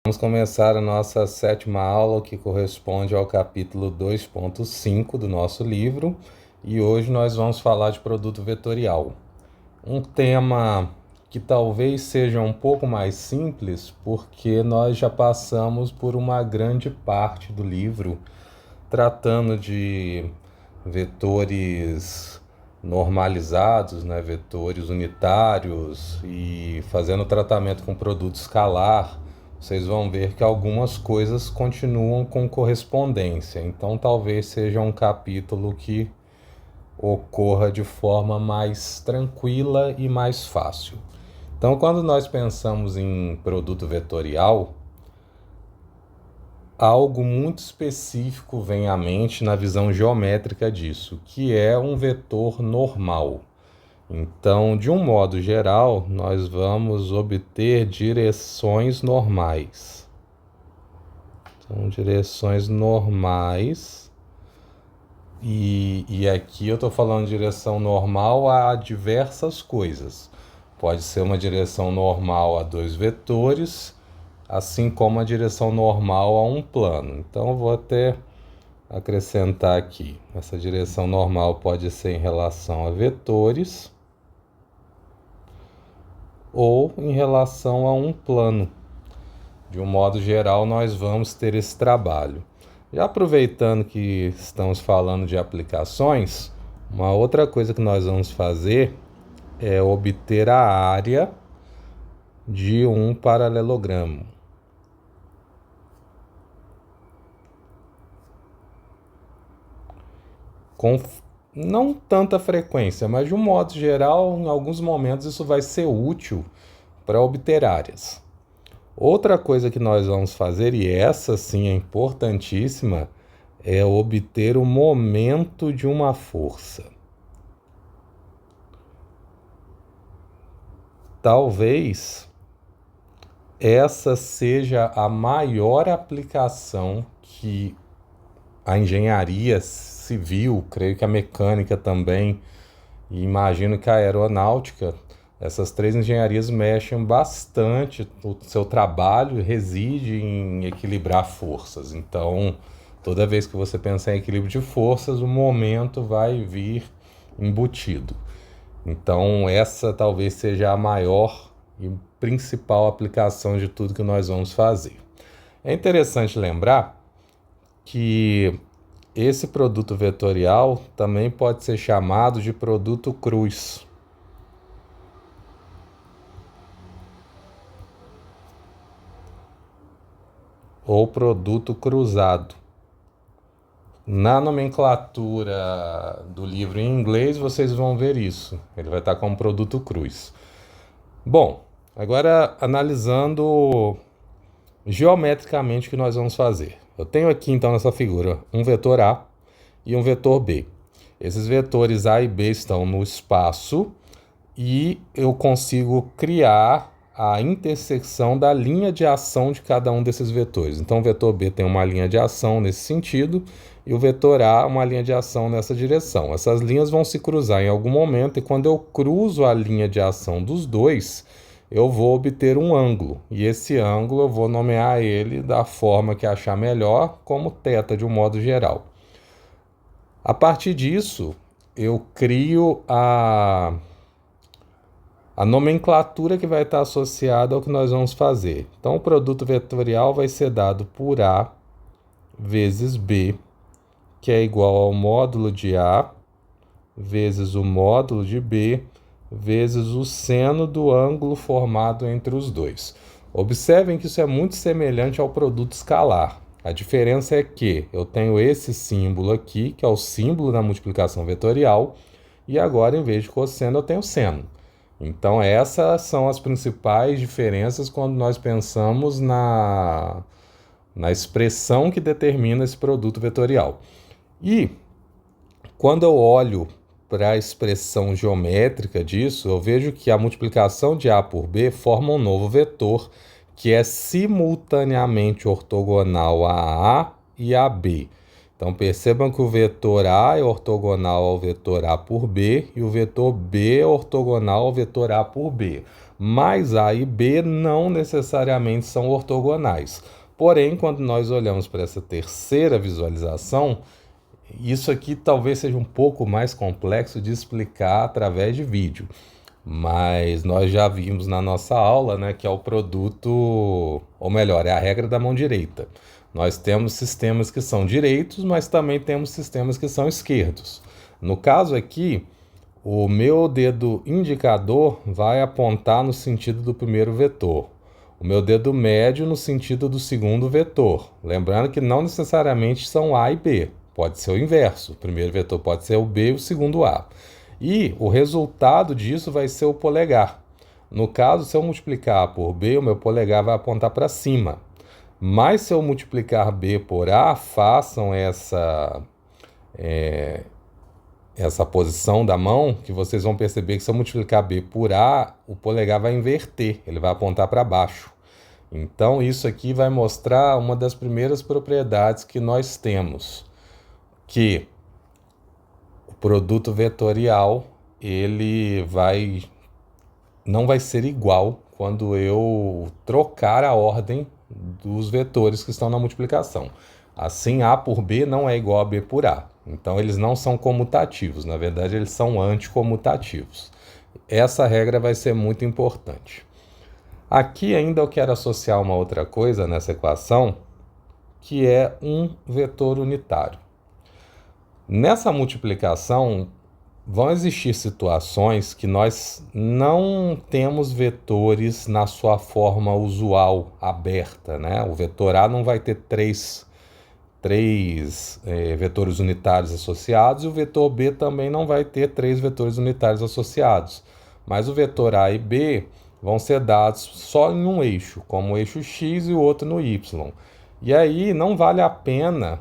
Vamos começar a nossa 7ª aula, que corresponde ao capítulo 2.5 do nosso livro, e hoje nós vamos falar de produto vetorial. Um tema que talvez seja um pouco mais simples, porque nós já passamos por uma grande parte do livro tratando de vetores normalizados, vetores unitários e fazendo tratamento com produto escalar. Vocês vão ver que algumas coisas continuam com correspondência, então talvez seja um capítulo que ocorra de forma mais tranquila e mais fácil. Então, quando nós pensamos em produto vetorial, algo muito específico vem à mente na visão geométrica disso, que é um vetor normal. Então, de um modo geral, nós vamos obter direções normais. Então, direções normais. E aqui eu estou falando de direção normal a diversas coisas. Pode ser uma direção normal a dois vetores, assim como a direção normal a um plano. Então, eu vou até acrescentar aqui. Essa direção normal pode ser em relação a vetores ou em relação a um plano. De um modo geral, nós vamos ter esse trabalho. Já aproveitando que estamos falando de aplicações, uma outra coisa que nós vamos fazer é obter a área de um paralelogramo. Com não tanta frequência, mas de um modo geral, em alguns momentos isso vai ser útil para obter áreas. Outra coisa que nós vamos fazer, e essa sim é importantíssima, é obter o momento de uma força. Talvez essa seja a maior aplicação que a engenharia civil, creio que a mecânica também, e imagino que a aeronáutica, essas três engenharias mexem bastante. O seu trabalho reside em equilibrar forças. Então, toda vez que você pensar em equilíbrio de forças, o momento vai vir embutido. Então, essa talvez seja a maior e principal aplicação de tudo que nós vamos fazer. É interessante lembrar que esse produto vetorial também pode ser chamado de produto cruz. Ou produto cruzado. Na nomenclatura do livro em inglês, vocês vão ver isso. Ele vai estar como produto cruz. Bom, agora analisando geometricamente o que nós vamos fazer. Eu tenho aqui então nessa figura um vetor A e um vetor B. Esses vetores A e B estão no espaço e eu consigo criar a intersecção da linha de ação de cada um desses vetores. Então o vetor B tem uma linha de ação nesse sentido e o vetor A uma linha de ação nessa direção. Essas linhas vão se cruzar em algum momento e quando eu cruzo a linha de ação dos dois, eu vou obter um ângulo. E esse ângulo eu vou nomear ele da forma que achar melhor, como θ de um modo geral. A partir disso, eu crio a nomenclatura que vai estar associada ao que nós vamos fazer. Então, o produto vetorial vai ser dado por A vezes B, que é igual ao módulo de A vezes o módulo de B vezes o seno do ângulo formado entre os dois. Observem que isso é muito semelhante ao produto escalar. A diferença é que eu tenho esse símbolo aqui, que é o símbolo da multiplicação vetorial, e agora, em vez de cosseno, eu tenho seno. Então, essas são as principais diferenças quando nós pensamos na expressão que determina esse produto vetorial. E, quando eu olho para a expressão geométrica disso, eu vejo que a multiplicação de A por B forma um novo vetor que é simultaneamente ortogonal a A e a B. Então, percebam que o vetor A é ortogonal ao vetor A por B e o vetor B é ortogonal ao vetor A por B. mas A e B não necessariamente são ortogonais. Porém, quando nós olhamos para essa terceira visualização, isso aqui talvez seja um pouco mais complexo de explicar através de vídeo, mas nós já vimos na nossa aula, né, que é o produto, ou melhor, é a regra da mão direita. Nós temos sistemas que são direitos, mas também temos sistemas que são esquerdos. No caso aqui, o meu dedo indicador vai apontar no sentido do primeiro vetor. O meu dedo médio no sentido do segundo vetor. Lembrando que não necessariamente são A e B. Pode ser o inverso. O primeiro vetor pode ser o B e o segundo A. E o resultado disso vai ser o polegar. No caso, se eu multiplicar A por B, o meu polegar vai apontar para cima. Mas se eu multiplicar B por A, façam essa posição da mão, que vocês vão perceber que se eu multiplicar B por A, o polegar vai inverter, ele vai apontar para baixo. Então, isso aqui vai mostrar uma das primeiras propriedades que nós temos, que o produto vetorial, ele não vai ser igual quando eu trocar a ordem dos vetores que estão na multiplicação. Assim, A por B não é igual a B por A. Então, eles não são comutativos. Na verdade, eles são anticomutativos. Essa regra vai ser muito importante. Aqui ainda eu quero associar uma outra coisa nessa equação, que é um vetor unitário. Nessa multiplicação, vão existir situações que nós não temos vetores na sua forma usual, aberta, né? O vetor A não vai ter três vetores unitários associados, e o vetor B também não vai ter 3 vetores unitários associados. Mas o vetor A e B vão ser dados só em um eixo, como o eixo X e o outro no Y. E aí não vale a pena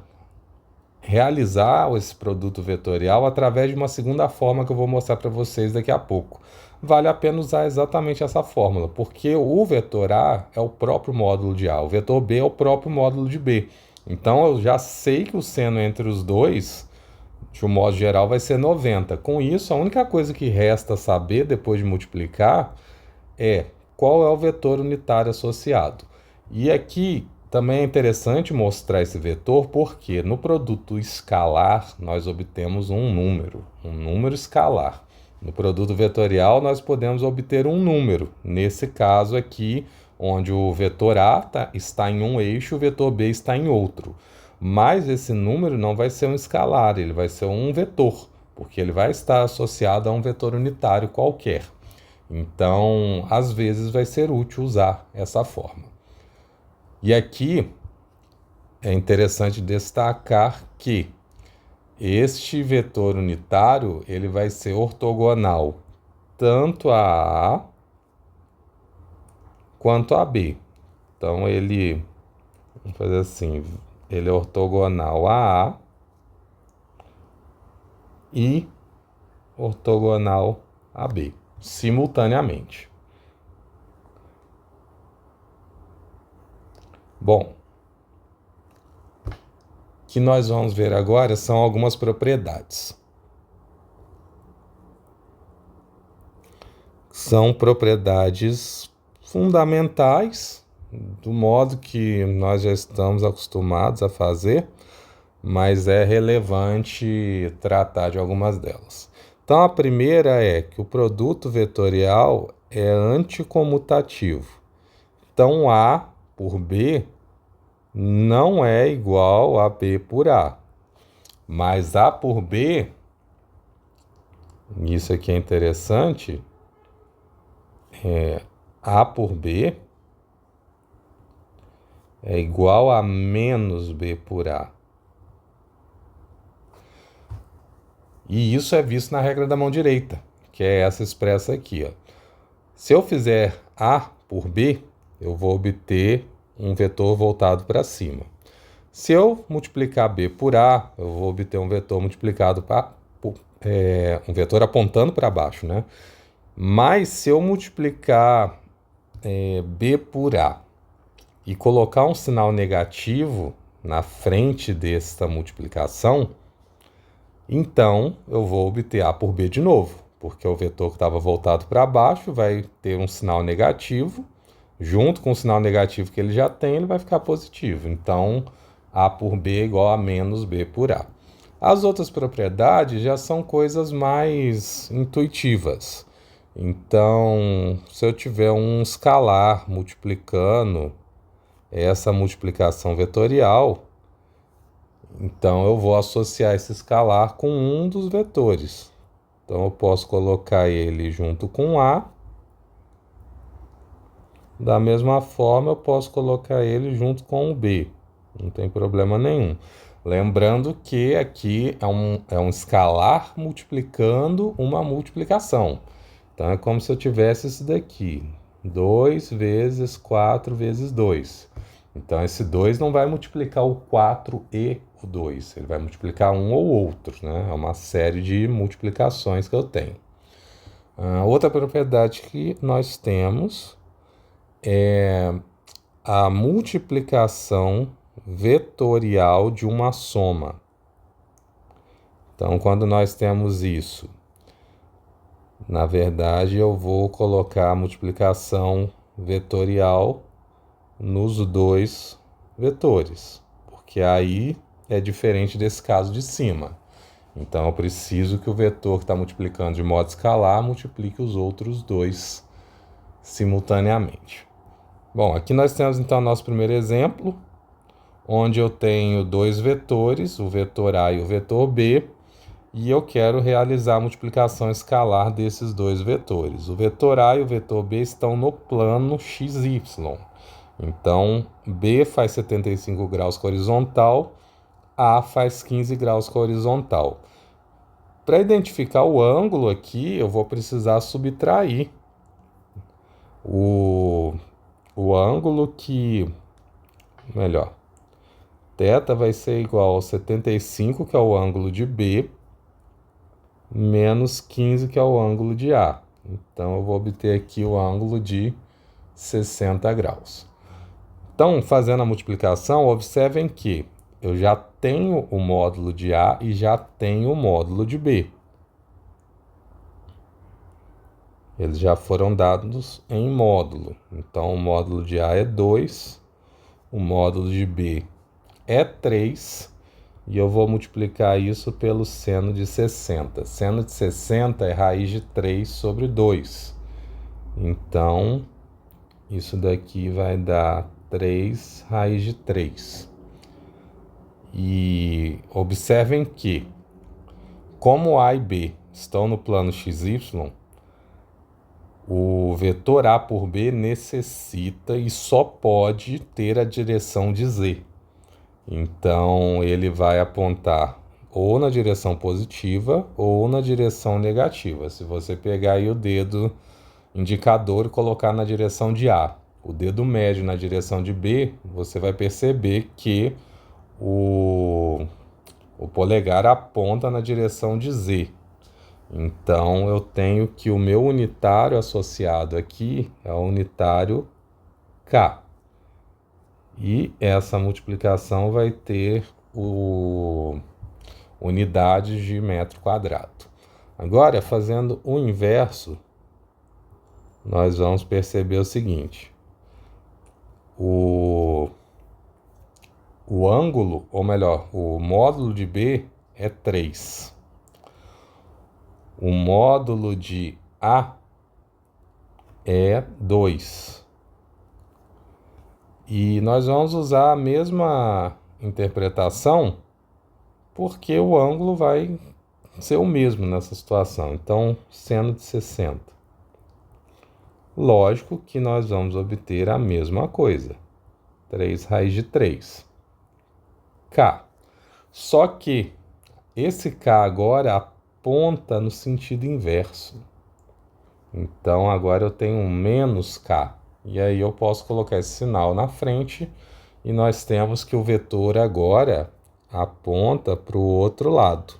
realizar esse produto vetorial através de uma segunda forma que eu vou mostrar para vocês daqui a pouco. Vale a pena usar exatamente essa fórmula, porque o vetor A é o próprio módulo de A, o vetor B é o próprio módulo de B. Então, eu já sei que o seno entre os dois, de um modo geral, vai ser 90. Com isso, a única coisa que resta saber depois de multiplicar é qual é o vetor unitário associado. E aqui também é interessante mostrar esse vetor porque no produto escalar nós obtemos um número escalar. No produto vetorial nós podemos obter um número, nesse caso aqui, onde o vetor A está em um eixo, o vetor B está em outro. Mas esse número não vai ser um escalar, ele vai ser um vetor, porque ele vai estar associado a um vetor unitário qualquer. Então, às vezes vai ser útil usar essa forma. E aqui é interessante destacar que este vetor unitário ele vai ser ortogonal tanto a A quanto a B. Então, vamos fazer assim, ele é ortogonal a A e ortogonal a B, simultaneamente. Bom, o que nós vamos ver agora são algumas propriedades. São propriedades fundamentais, do modo que nós já estamos acostumados a fazer, mas é relevante tratar de algumas delas. Então, a primeira é que o produto vetorial é anticomutativo. Então, A por B não é igual a B por A. Mas A por B, isso aqui é interessante, A por B é igual a menos B por A. E isso é visto na regra da mão direita, que é essa expressa aqui, ó. Se eu fizer A por B, eu vou obter um vetor voltado para cima. Se eu multiplicar B por A, eu vou obter um vetor multiplicado um vetor apontando para baixo, né? Mas se eu multiplicar B por A e colocar um sinal negativo na frente desta multiplicação, então eu vou obter A por B de novo, porque o vetor que estava voltado para baixo vai ter um sinal negativo, junto com o sinal negativo que ele já tem, ele vai ficar positivo. Então, A por B é igual a menos B por A. As outras propriedades já são coisas mais intuitivas. Então, se eu tiver um escalar multiplicando essa multiplicação vetorial, então eu vou associar esse escalar com um dos vetores. Então eu posso colocar ele junto com A. Da mesma forma, eu posso colocar ele junto com o B. Não tem problema nenhum. Lembrando que aqui é um escalar multiplicando uma multiplicação. Então é como se eu tivesse isso daqui. 2 vezes 4 vezes 2. Então esse 2 não vai multiplicar o 4 e o 2. Ele vai multiplicar um ou outro, né? É uma série de multiplicações que eu tenho. Outra propriedade que nós temos é a multiplicação vetorial de uma soma. Então, quando nós temos isso, na verdade, eu vou colocar a multiplicação vetorial nos dois vetores, porque aí é diferente desse caso de cima. Então, eu preciso que o vetor que está multiplicando de modo escalar multiplique os outros dois simultaneamente. Bom, aqui nós temos então nosso primeiro exemplo, onde eu tenho dois vetores, o vetor A e o vetor B, e eu quero realizar a multiplicação escalar desses dois vetores. O vetor A e o vetor B estão no plano XY. Então, B faz 75 graus com a horizontal, A faz 15 graus com a horizontal. Para identificar o ângulo aqui, eu vou precisar subtrair o ângulo que... Melhor, θ vai ser igual a 75, que é o ângulo de B, menos 15, que é o ângulo de A. Então, eu vou obter aqui o ângulo de 60 graus. Então, fazendo a multiplicação, observem que eu já tenho o módulo de A e já tenho o módulo de B. Eles já foram dados em módulo. Então, o módulo de A é 2, o módulo de B é 3, e eu vou multiplicar isso pelo seno de 60. Seno de 60 é raiz de 3 sobre 2. Então, isso daqui vai dar 3 raiz de 3. E observem que, como A e B estão no plano XY, o vetor A por B necessita e só pode ter a direção de Z. Então, ele vai apontar ou na direção positiva ou na direção negativa. Se você pegar aí o dedo indicador e colocar na direção de A, o dedo médio na direção de B, você vai perceber que o polegar aponta na direção de Z. Então, eu tenho que o meu unitário associado aqui é o unitário K. E essa multiplicação vai ter unidades de metro quadrado. Agora, fazendo o inverso, nós vamos perceber o seguinte. O ângulo, ou melhor, o módulo de B é 3. O módulo de A é 2. E nós vamos usar a mesma interpretação porque o ângulo vai ser o mesmo nessa situação. Então, seno de 60. Lógico que nós vamos obter a mesma coisa. 3 raiz de 3. K. Só que esse K agora aponta no sentido inverso. Então, agora eu tenho um menos K. E aí eu posso colocar esse sinal na frente e nós temos que o vetor agora aponta para o outro lado.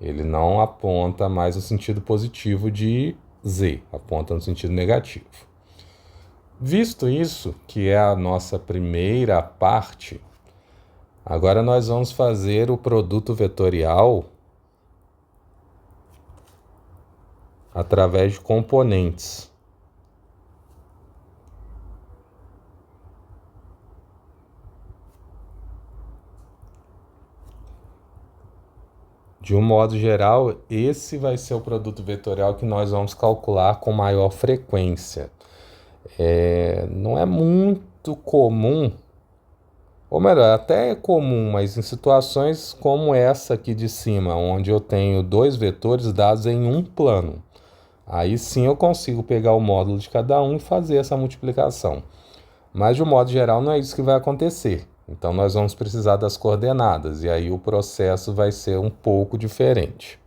Ele não aponta mais no sentido positivo de Z, aponta no sentido negativo. Visto isso, que é a nossa primeira parte, agora nós vamos fazer o produto vetorial através de componentes. De um modo geral, esse vai ser o produto vetorial que nós vamos calcular com maior frequência. Não é muito comum, ou melhor, até é comum, mas em situações como essa aqui de cima, onde eu tenho dois vetores dados em um plano. Aí sim eu consigo pegar o módulo de cada um e fazer essa multiplicação. Mas de um modo geral não é isso que vai acontecer. Então nós vamos precisar das coordenadas e aí o processo vai ser um pouco diferente.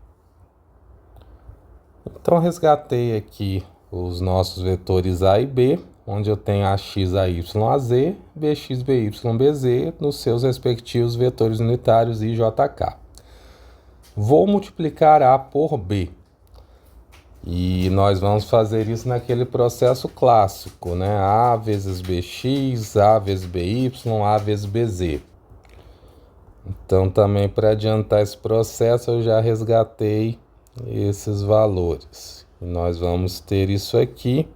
Então resgatei aqui os nossos vetores A e B, onde eu tenho AX, AY, AZ, BX, BY, BZ nos seus respectivos vetores unitários I, J, K. Vou multiplicar A por B. E nós vamos fazer isso naquele processo clássico, né? A vezes Bx, A vezes By, A vezes Bz. Então, também para adiantar esse processo, eu já resgatei esses valores. E nós vamos ter isso aqui,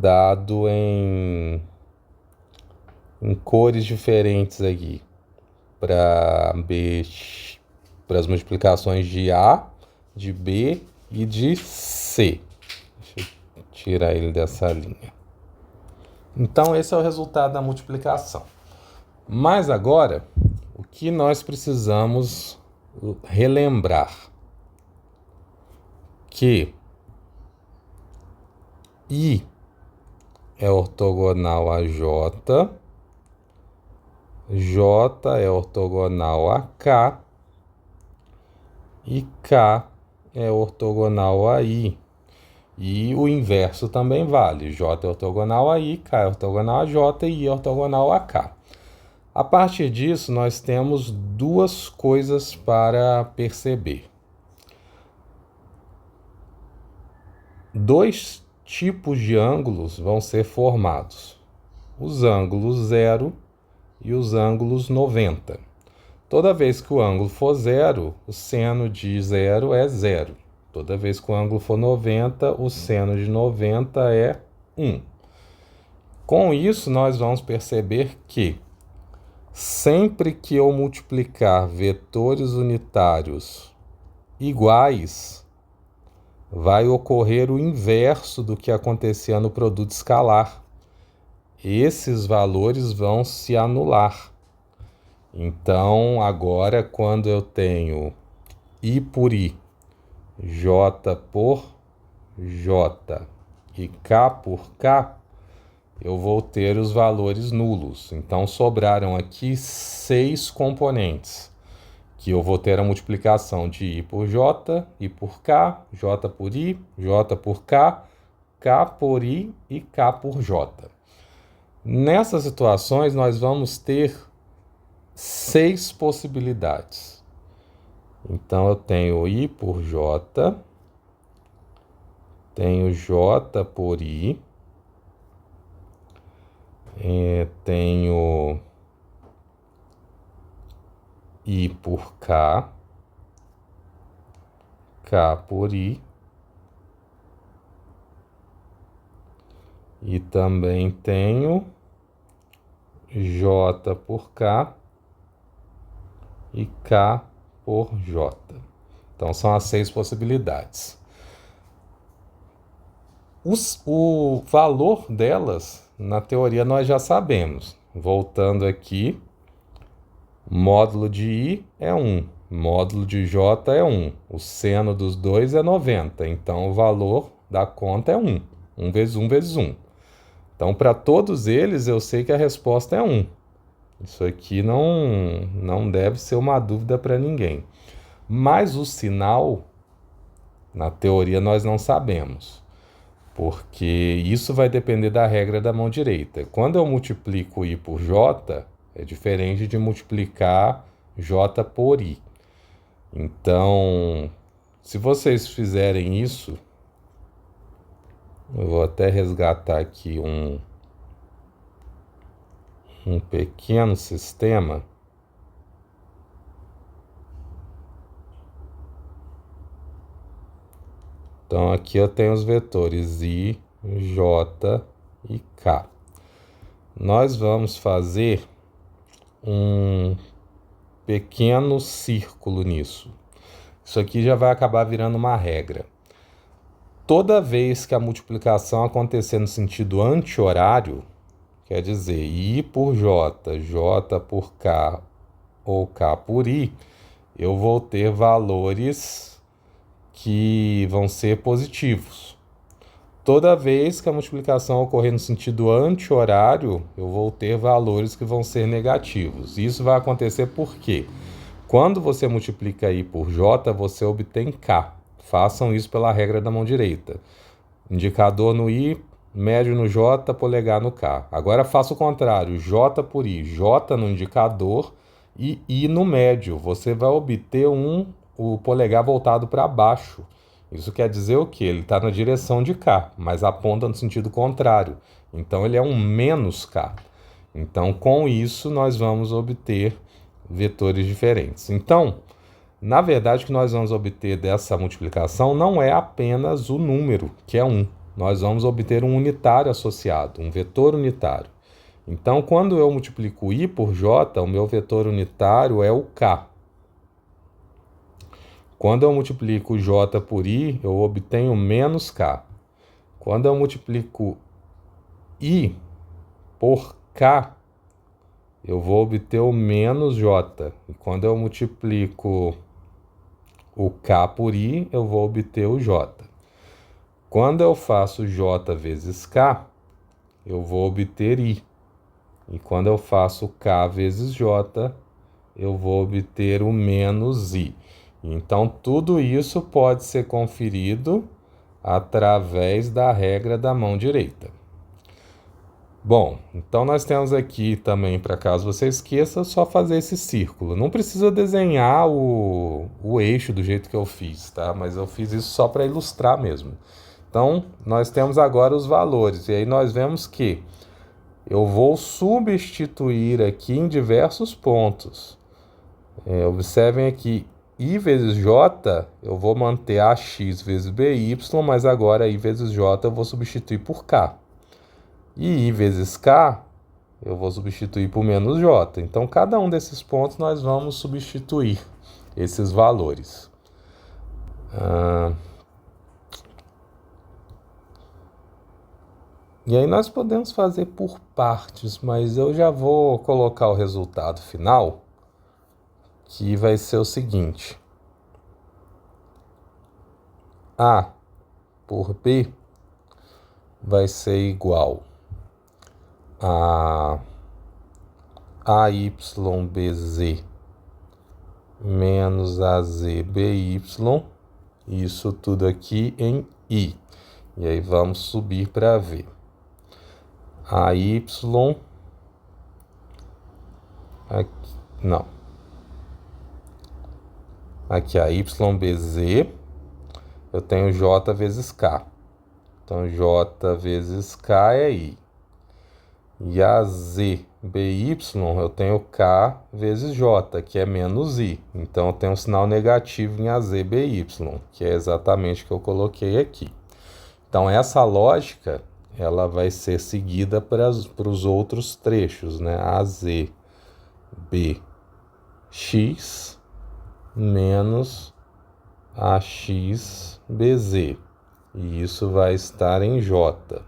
dado em cores diferentes aqui, para as multiplicações de A, de B e de C. Deixa eu tirar ele dessa linha. Então, esse é o resultado da multiplicação. Mas agora, o que nós precisamos relembrar? Que I é ortogonal a J, J é ortogonal a K e K é ortogonal a I. E o inverso também vale. J é ortogonal a I, K é ortogonal a J e I é ortogonal a K. A partir disso, nós temos duas coisas para perceber. Dois tipos de ângulos vão ser formados. Os ângulos 0 e os ângulos 90. Toda vez que o ângulo for 0, o seno de 0 é 0. Toda vez que o ângulo for 90, o seno de 90 é 1. Com isso, nós vamos perceber que sempre que eu multiplicar vetores unitários iguais, vai ocorrer o inverso do que acontecia no produto escalar. Esses valores vão se anular. Então, agora, quando eu tenho I por I, J por J e K por K, eu vou ter os valores nulos. Então, sobraram aqui 6 componentes, que eu vou ter a multiplicação de I por J, I por K, J por I, J por K, K por I e K por J. Nessas situações, nós vamos ter 6 possibilidades. Então, eu tenho I por J, tenho J por I, tenho I por K, K por I, e também tenho J por K e K por J. Então, são as 6 possibilidades. O valor delas, na teoria, nós já sabemos. Voltando aqui, módulo de I é 1, módulo de J é 1. O seno dos dois é 90, então o valor da conta é 1. 1 vezes 1 vezes 1. Então, para todos eles, eu sei que a resposta é 1. Isso aqui não deve ser uma dúvida para ninguém. Mas o sinal, na teoria, nós não sabemos, porque isso vai depender da regra da mão direita. Quando eu multiplico I por J, é diferente de multiplicar J por I. Então, se vocês fizerem isso, eu vou até resgatar aqui um pequeno sistema. Então, aqui eu tenho os vetores I, J e K. Nós vamos fazer um pequeno círculo nisso. Isso aqui já vai acabar virando uma regra. Toda vez que a multiplicação acontecer no sentido anti-horário, quer dizer, I por J, J por K ou K por I, eu vou ter valores que vão ser positivos. Toda vez que a multiplicação ocorrer no sentido anti-horário, eu vou ter valores que vão ser negativos. Isso vai acontecer porque quando você multiplica I por J, você obtém K. Façam isso pela regra da mão direita. Indicador no I, médio no J, polegar no K. Agora faça o contrário, J por I, J no indicador e I no médio. Você vai obter o polegar voltado para baixo. Isso quer dizer o quê? Ele está na direção de K, mas aponta no sentido contrário. Então, ele é um menos K. Então, com isso, nós vamos obter vetores diferentes. Então, na verdade, o que nós vamos obter dessa multiplicação não é apenas o número, que é 1. Nós vamos obter um unitário associado, um vetor unitário. Então, quando eu multiplico I por J, o meu vetor unitário é o K. Quando eu multiplico J por I, eu obtenho menos K. Quando eu multiplico I por K, eu vou obter o menos J. E quando eu multiplico o K por I, eu vou obter o J. Quando eu faço J vezes K, eu vou obter I. E quando eu faço K vezes J, eu vou obter o menos I. Então, tudo isso pode ser conferido através da regra da mão direita. Bom, então nós temos aqui também, para caso você esqueça, só fazer esse círculo. Não precisa desenhar o eixo do jeito que eu fiz, tá? Mas eu fiz isso só para ilustrar mesmo. Então, nós temos agora os valores. E aí nós vemos que eu vou substituir aqui em diversos pontos. Observem aqui, I vezes J, eu vou manter AX vezes BY, mas agora I vezes J eu vou substituir por K. E I vezes K, eu vou substituir por menos J. Então, cada um desses pontos nós vamos substituir esses valores. E aí nós podemos fazer por partes, mas eu já vou colocar o resultado final, que vai ser o seguinte. A por B vai ser igual a AYBZ menos AZBY, isso tudo aqui em I. E aí vamos subir para V. AY, aqui, não. Aqui a YBZ, eu tenho J vezes K. Então, J vezes K é I. E a ZBY, eu tenho K vezes J, que é menos I. Então, eu tenho um sinal negativo em AZBY, que é exatamente o que eu coloquei aqui. Então, essa lógica, ela vai ser seguida para os outros trechos, né? AZBX menos AXBZ. E isso vai estar em J.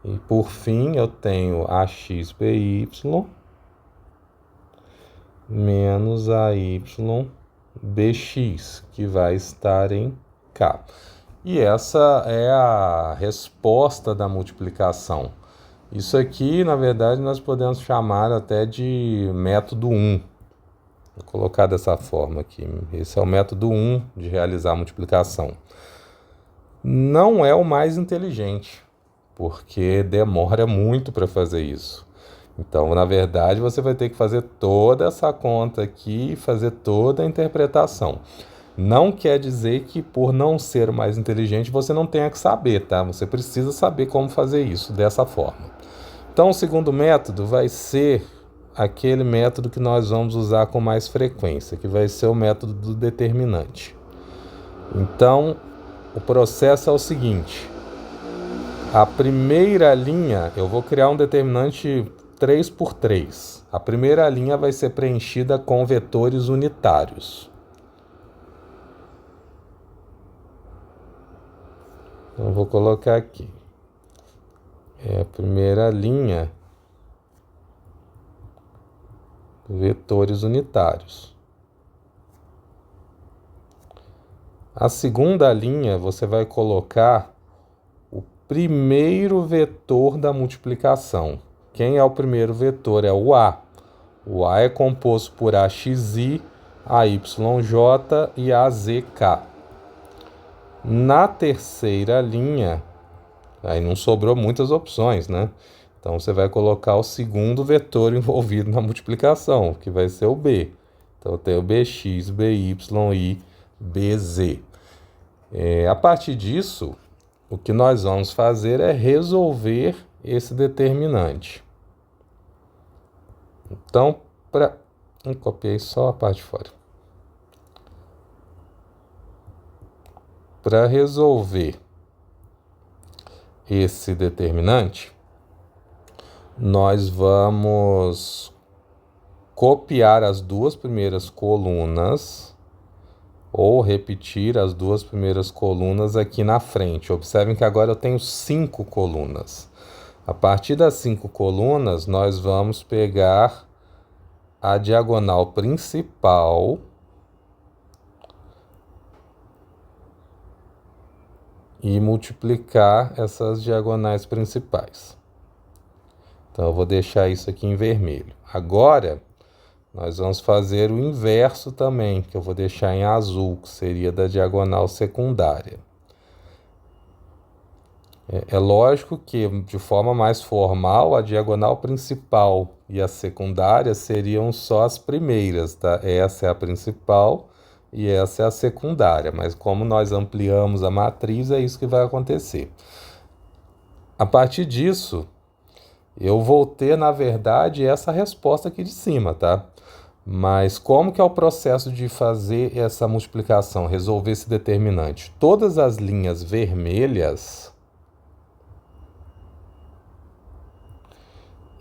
E por fim, eu tenho AXBY menos AYBX, que vai estar em K. E essa é a resposta da multiplicação. Isso aqui, na verdade, nós podemos chamar até de método 1. Vou colocar dessa forma aqui. Esse é o método 1 de realizar a multiplicação. Não é o mais inteligente, porque demora muito para fazer isso. Então, na verdade, você vai ter que fazer toda essa conta aqui e fazer toda a interpretação. Não quer dizer que, por não ser o mais inteligente, você não tenha que saber, tá? Você precisa saber como fazer isso dessa forma. Então, o segundo método vai ser aquele método que nós vamos usar com mais frequência, que vai ser o método do determinante. Então, o processo é o seguinte. A primeira linha, eu vou criar um determinante 3×3. A primeira linha vai ser preenchida com vetores unitários. Então, eu vou colocar aqui. A primeira linha, vetores unitários. A segunda linha, você vai colocar o primeiro vetor da multiplicação. Quem é o primeiro vetor? É o A. O A é composto por AXI, AYJ e AZK. Na terceira linha, aí não sobrou muitas opções, né? Então, você vai colocar o segundo vetor envolvido na multiplicação, que vai ser o B. Então, eu tenho o BX, BY e BZ. A partir disso, o que nós vamos fazer é resolver esse determinante. Então, eu copiei só a parte de fora. Para resolver esse determinante, nós vamos copiar as duas primeiras colunas ou repetir as duas primeiras colunas aqui na frente. Observem que agora eu tenho 5 colunas. A partir das 5 colunas, nós vamos pegar a diagonal principal e multiplicar essas diagonais principais. Então, eu vou deixar isso aqui em vermelho. Agora, nós vamos fazer o inverso também, que eu vou deixar em azul, que seria da diagonal secundária. É lógico que, de forma mais formal, a diagonal principal e a secundária seriam só as primeiras, tá? Essa é a principal e essa é a secundária, mas como nós ampliamos a matriz, é isso que vai acontecer. A partir disso, eu vou ter, na verdade, essa resposta aqui de cima, tá? Mas como que é o processo de fazer essa multiplicação, resolver esse determinante? Todas as linhas vermelhas,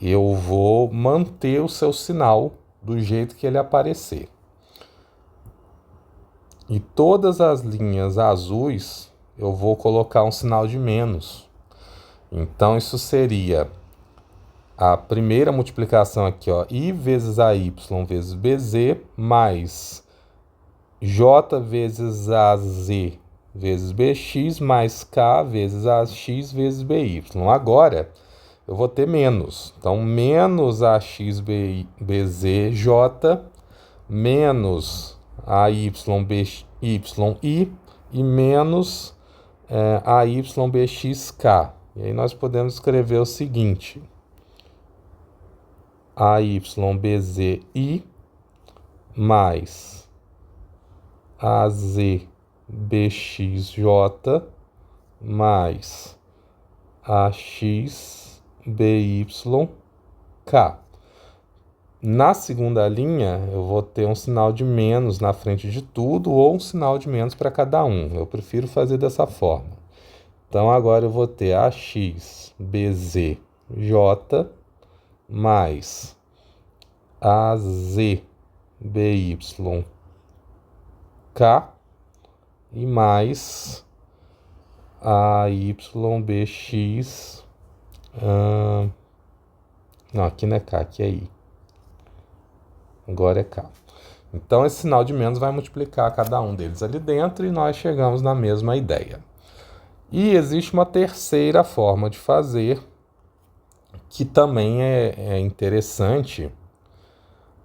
eu vou manter o seu sinal do jeito que ele aparecer. E todas as linhas azuis, eu vou colocar um sinal de menos. Então, isso seria a primeira multiplicação aqui, ó, I vezes AY vezes BZ, mais J vezes AZ vezes BX, mais K vezes AX vezes BY. Agora, eu vou ter menos. Então, menos AX BZJ, menos AYBYI e menos AYBXK. E aí nós podemos escrever o seguinte: AYBZI mais AZBXJ mais AXBYK. Na segunda linha, eu vou ter um sinal de menos na frente de tudo ou um sinal de menos para cada um. Eu prefiro fazer dessa forma. Então, agora eu vou ter AXBZJ mais AZBYK e mais AYBX. Não, aqui não é K, aqui é I. Agora é K. Então, esse sinal de menos vai multiplicar cada um deles ali dentro e nós chegamos na mesma ideia. E existe uma terceira forma de fazer, que também é interessante,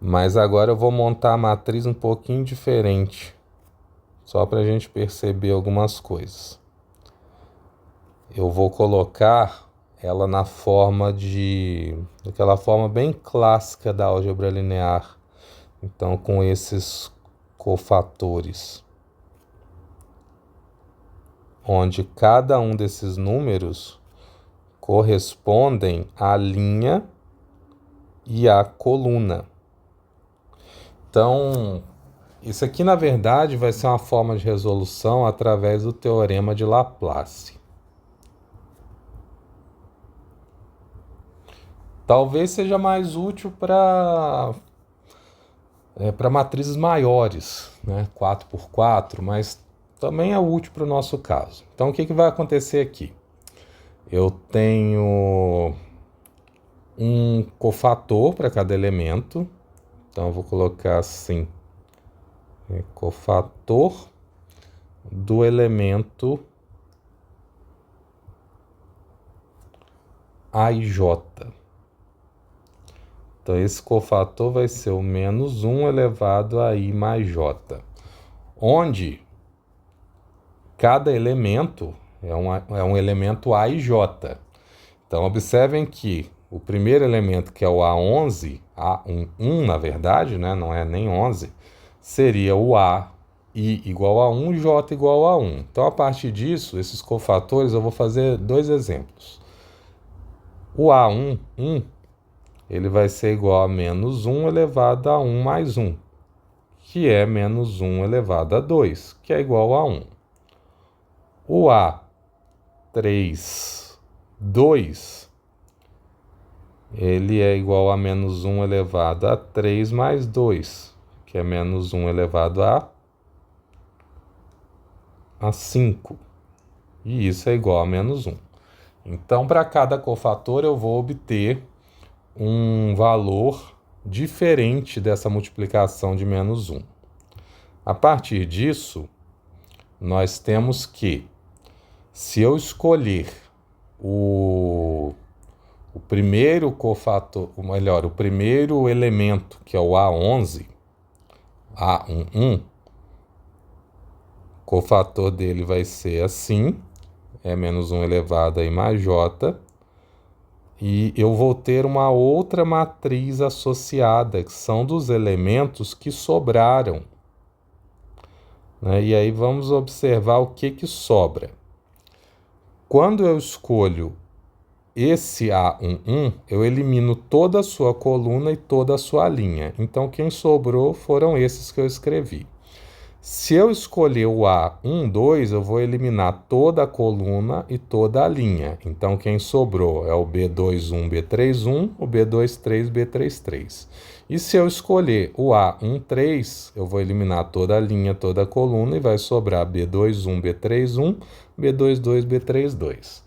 mas agora eu vou montar a matriz um pouquinho diferente, só para a gente perceber algumas coisas. Eu vou colocar ela na forma daquela forma bem clássica da álgebra linear. Então, com esses cofatores, onde cada um desses números correspondem à linha e à coluna. Então, Isso aqui, na verdade, vai ser uma forma de resolução através do teorema de Laplace. Talvez seja mais útil para matrizes maiores, né? 4x4, mas também é útil para o nosso caso. Então, o que vai acontecer aqui? Eu tenho um cofator para cada elemento. Então, eu vou colocar assim, cofator do elemento AJ. Então, esse cofator vai ser o menos 1 elevado a I mais J, onde cada elemento é um elemento A e J. Então, observem que o primeiro elemento, que é o A11, A11 na verdade, né, não é nem 11, seria o A I igual a 1 e J igual a 1. Então, a partir disso, esses cofatores, eu vou fazer dois exemplos. O A11, ele vai ser igual a menos 1 elevado a 1 mais 1, que é menos 1 elevado a 2, que é igual a 1. O A3, 2, ele é igual a menos 1 elevado a 3 mais 2, que é menos 1 elevado a 5. E isso é igual a menos 1. Então, para cada cofator, eu vou obter um valor diferente dessa multiplicação de menos 1. A partir disso, nós temos que, se eu escolher o primeiro cofator, ou melhor, o primeiro elemento, que é o A11, A11, o cofator dele vai ser assim, é menos 1 elevado a I mais J, e eu vou ter uma outra matriz associada, que são dos elementos que sobraram, né? E aí vamos observar o que sobra. Quando eu escolho esse A11, eu elimino toda a sua coluna e toda a sua linha. Então, quem sobrou foram esses que eu escrevi. Se eu escolher o A12, eu vou eliminar toda a coluna e toda a linha. Então, quem sobrou é o B21, B31, o B23, B33. E se eu escolher o A13, eu vou eliminar toda a linha, toda a coluna e vai sobrar B21, B31, B22, B32.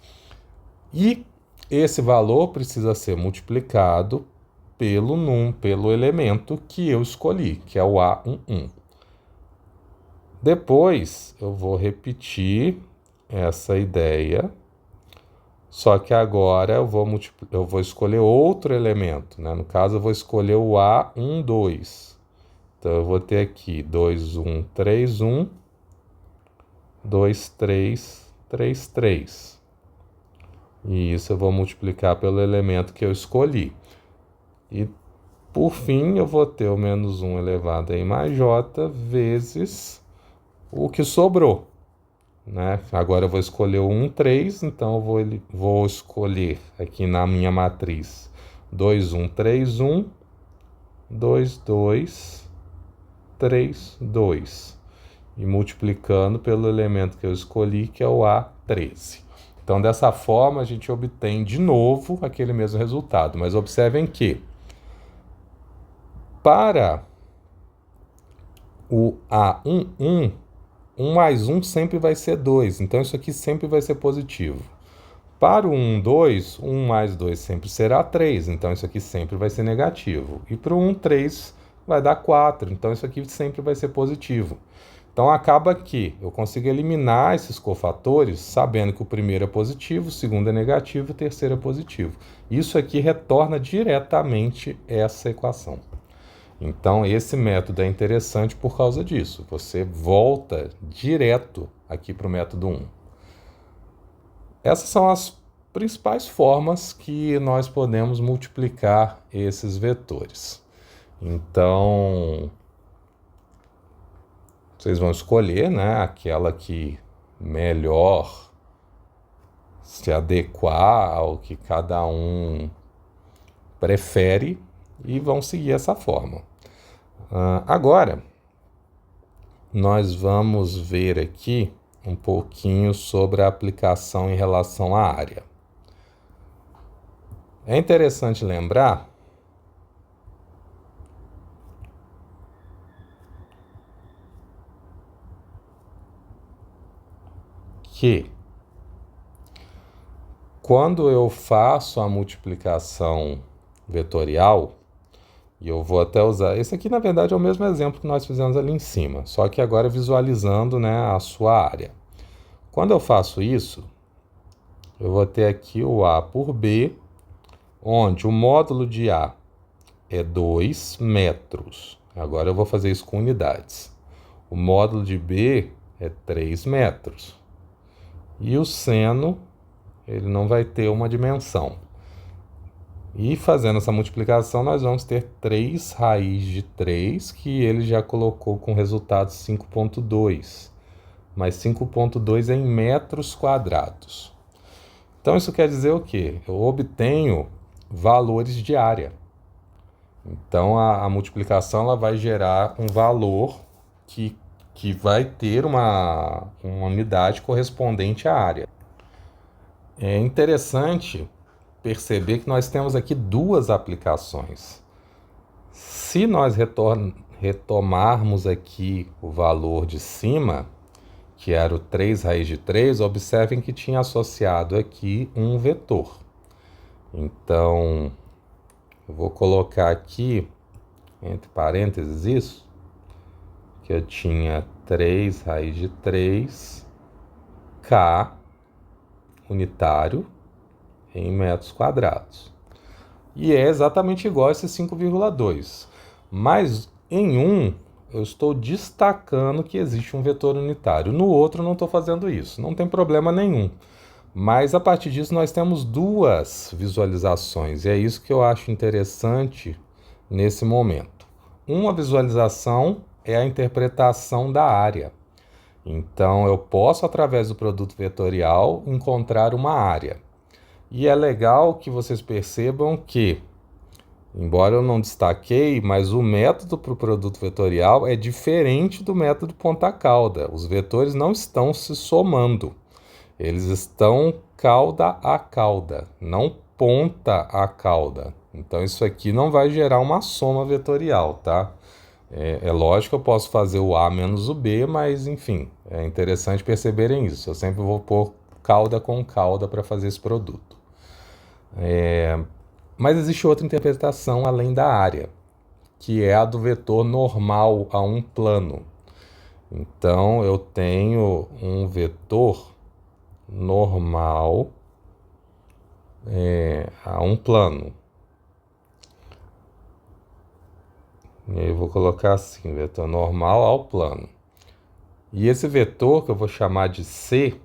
E esse valor precisa ser multiplicado pelo elemento que eu escolhi, que é o A11. Depois eu vou repetir essa ideia, só que agora eu vou escolher outro elemento, né? No caso, eu vou escolher o A12. Então, eu vou ter aqui 21, 31, 23, 33. E isso eu vou multiplicar pelo elemento que eu escolhi. E, por fim, eu vou ter o menos 1 elevado a I mais J vezes o que sobrou, né? Agora eu vou escolher o 1, 3, então eu vou escolher aqui na minha matriz 2, 1, 3, 1, 2, 2, 3, 2. E multiplicando pelo elemento que eu escolhi, que é o A13. Então, dessa forma, a gente obtém de novo aquele mesmo resultado. Mas observem que, para o A11, 1 mais 1 sempre vai ser 2, então isso aqui sempre vai ser positivo. Para o 1, 2, 1 mais 2 sempre será 3, então isso aqui sempre vai ser negativo. E para o 1, 3 vai dar 4, então isso aqui sempre vai ser positivo. Então acaba que eu consigo eliminar esses cofatores sabendo que o primeiro é positivo, o segundo é negativo, o terceiro é positivo. Isso aqui retorna diretamente essa equação. Então, esse método é interessante por causa disso. Você volta direto aqui para o método 1. Essas são as principais formas que nós podemos multiplicar esses vetores. Então, vocês vão escolher, né, aquela que melhor se adequar ao que cada um prefere e vão seguir essa forma. Agora, nós vamos ver aqui um pouquinho sobre a aplicação em relação à área. É interessante lembrar que quando eu faço a multiplicação vetorial, e eu vou até usar... Esse aqui, na verdade, é o mesmo exemplo que nós fizemos ali em cima, só que agora visualizando, né, a sua área. Quando eu faço isso, eu vou ter aqui o A por B, onde o módulo de A é 2 metros. Agora eu vou fazer isso com unidades. O módulo de B é 3 metros. E o seno, ele não vai ter uma dimensão. E fazendo essa multiplicação, nós vamos ter 3 raiz de 3, que ele já colocou com resultado 5,2. Mas 5,2 é em metros quadrados. Então isso quer dizer o quê? Eu obtenho valores de área. Então a multiplicação ela vai gerar um valor que vai ter uma unidade correspondente à área. É interessante perceber que nós temos aqui duas aplicações. Se nós retomarmos aqui o valor de cima, que era o 3 raiz de 3, observem que tinha associado aqui um vetor. Então, eu vou colocar aqui, entre parênteses, isso, que eu tinha 3 raiz de 3, K unitário, em metros quadrados. E é exatamente igual a esse 5,2. Mas em um, eu estou destacando que existe um vetor unitário. No outro, eu não estou fazendo isso. Não tem problema nenhum. Mas a partir disso, nós temos duas visualizações. E é isso que eu acho interessante nesse momento. Uma visualização é a interpretação da área. Então, eu posso, através do produto vetorial, encontrar uma área. E é legal que vocês percebam que, embora eu não destaquei, mas o método para o produto vetorial é diferente do método ponta-cauda. Os vetores não estão se somando. Eles estão cauda a cauda, não ponta a cauda. Então isso aqui não vai gerar uma soma vetorial, tá? É lógico que eu posso fazer o A menos o B, mas enfim, é interessante perceberem isso. Eu sempre vou pôr cauda com cauda para fazer esse produto. Mas existe outra interpretação além da área, que é a do vetor normal a um plano. Então eu tenho um vetor normal a um plano. E aí eu vou colocar assim, vetor normal ao plano. E esse vetor que eu vou chamar de C,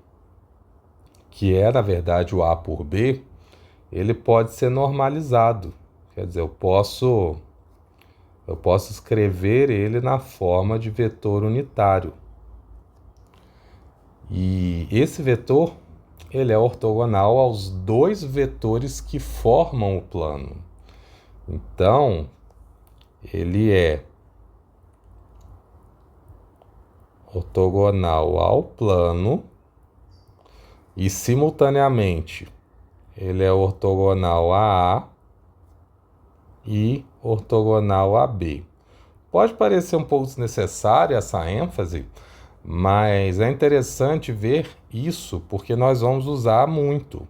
que é na verdade o A por B, ele pode ser normalizado. Quer dizer, eu posso escrever ele na forma de vetor unitário. E esse vetor, ele é ortogonal aos dois vetores que formam o plano. Então, ele é ortogonal ao plano e, simultaneamente, ele é ortogonal a A e ortogonal a B. Pode parecer um pouco desnecessária essa ênfase, mas é interessante ver isso porque nós vamos usar muito.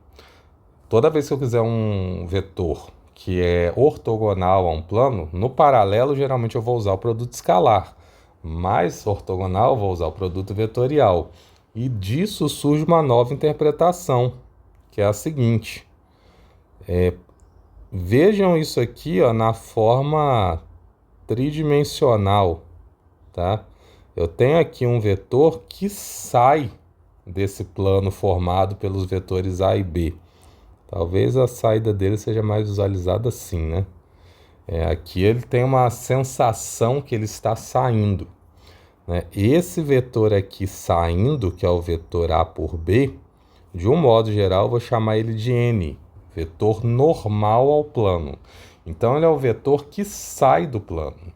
Toda vez que eu quiser um vetor que é ortogonal a um plano, no paralelo geralmente eu vou usar o produto escalar, mas ortogonal eu vou usar o produto vetorial. E disso surge uma nova interpretação, que é a seguinte. Vejam isso aqui, ó, na forma tridimensional, tá? Eu tenho aqui um vetor que sai desse plano formado pelos vetores A e B. Talvez a saída dele seja mais visualizada assim, né? Aqui ele tem uma sensação que ele está saindo, né? Esse vetor aqui saindo, que é o vetor A por B, de um modo geral eu vou chamar ele de N, vetor normal ao plano. Então ele é o vetor que sai do plano.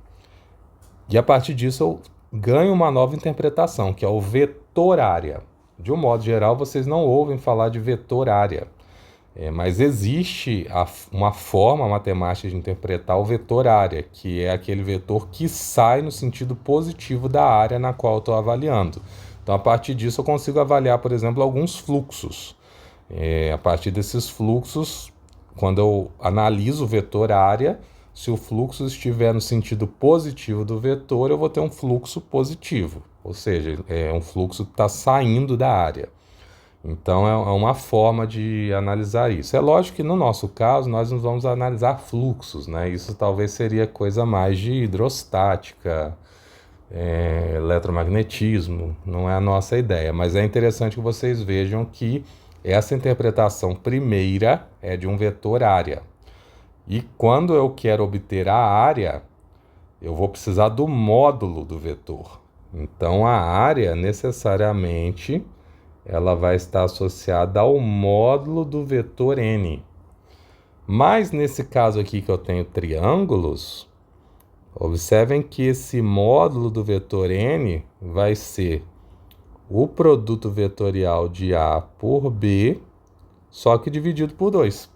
E a partir disso eu ganha uma nova interpretação, que é o vetor área. De um modo geral, vocês não ouvem falar de vetor área, mas existe uma forma matemática de interpretar o vetor área, que é aquele vetor que sai no sentido positivo da área na qual eu estou avaliando. Então, a partir disso, eu consigo avaliar, por exemplo, alguns fluxos. A partir desses fluxos, quando eu analiso o vetor área, se o fluxo estiver no sentido positivo do vetor, eu vou ter um fluxo positivo, ou seja, é um fluxo que está saindo da área. Então, é uma forma de analisar isso. É lógico que no nosso caso, nós não vamos analisar fluxos, né? Isso talvez seria coisa mais de hidrostática, eletromagnetismo, não é a nossa ideia, mas é interessante que vocês vejam que essa interpretação primeira é de um vetor área. E quando eu quero obter a área, eu vou precisar do módulo do vetor. Então, a área, necessariamente, ela vai estar associada ao módulo do vetor n. Mas, nesse caso aqui que eu tenho triângulos, observem que esse módulo do vetor n vai ser o produto vetorial de A por B, só que dividido por 2,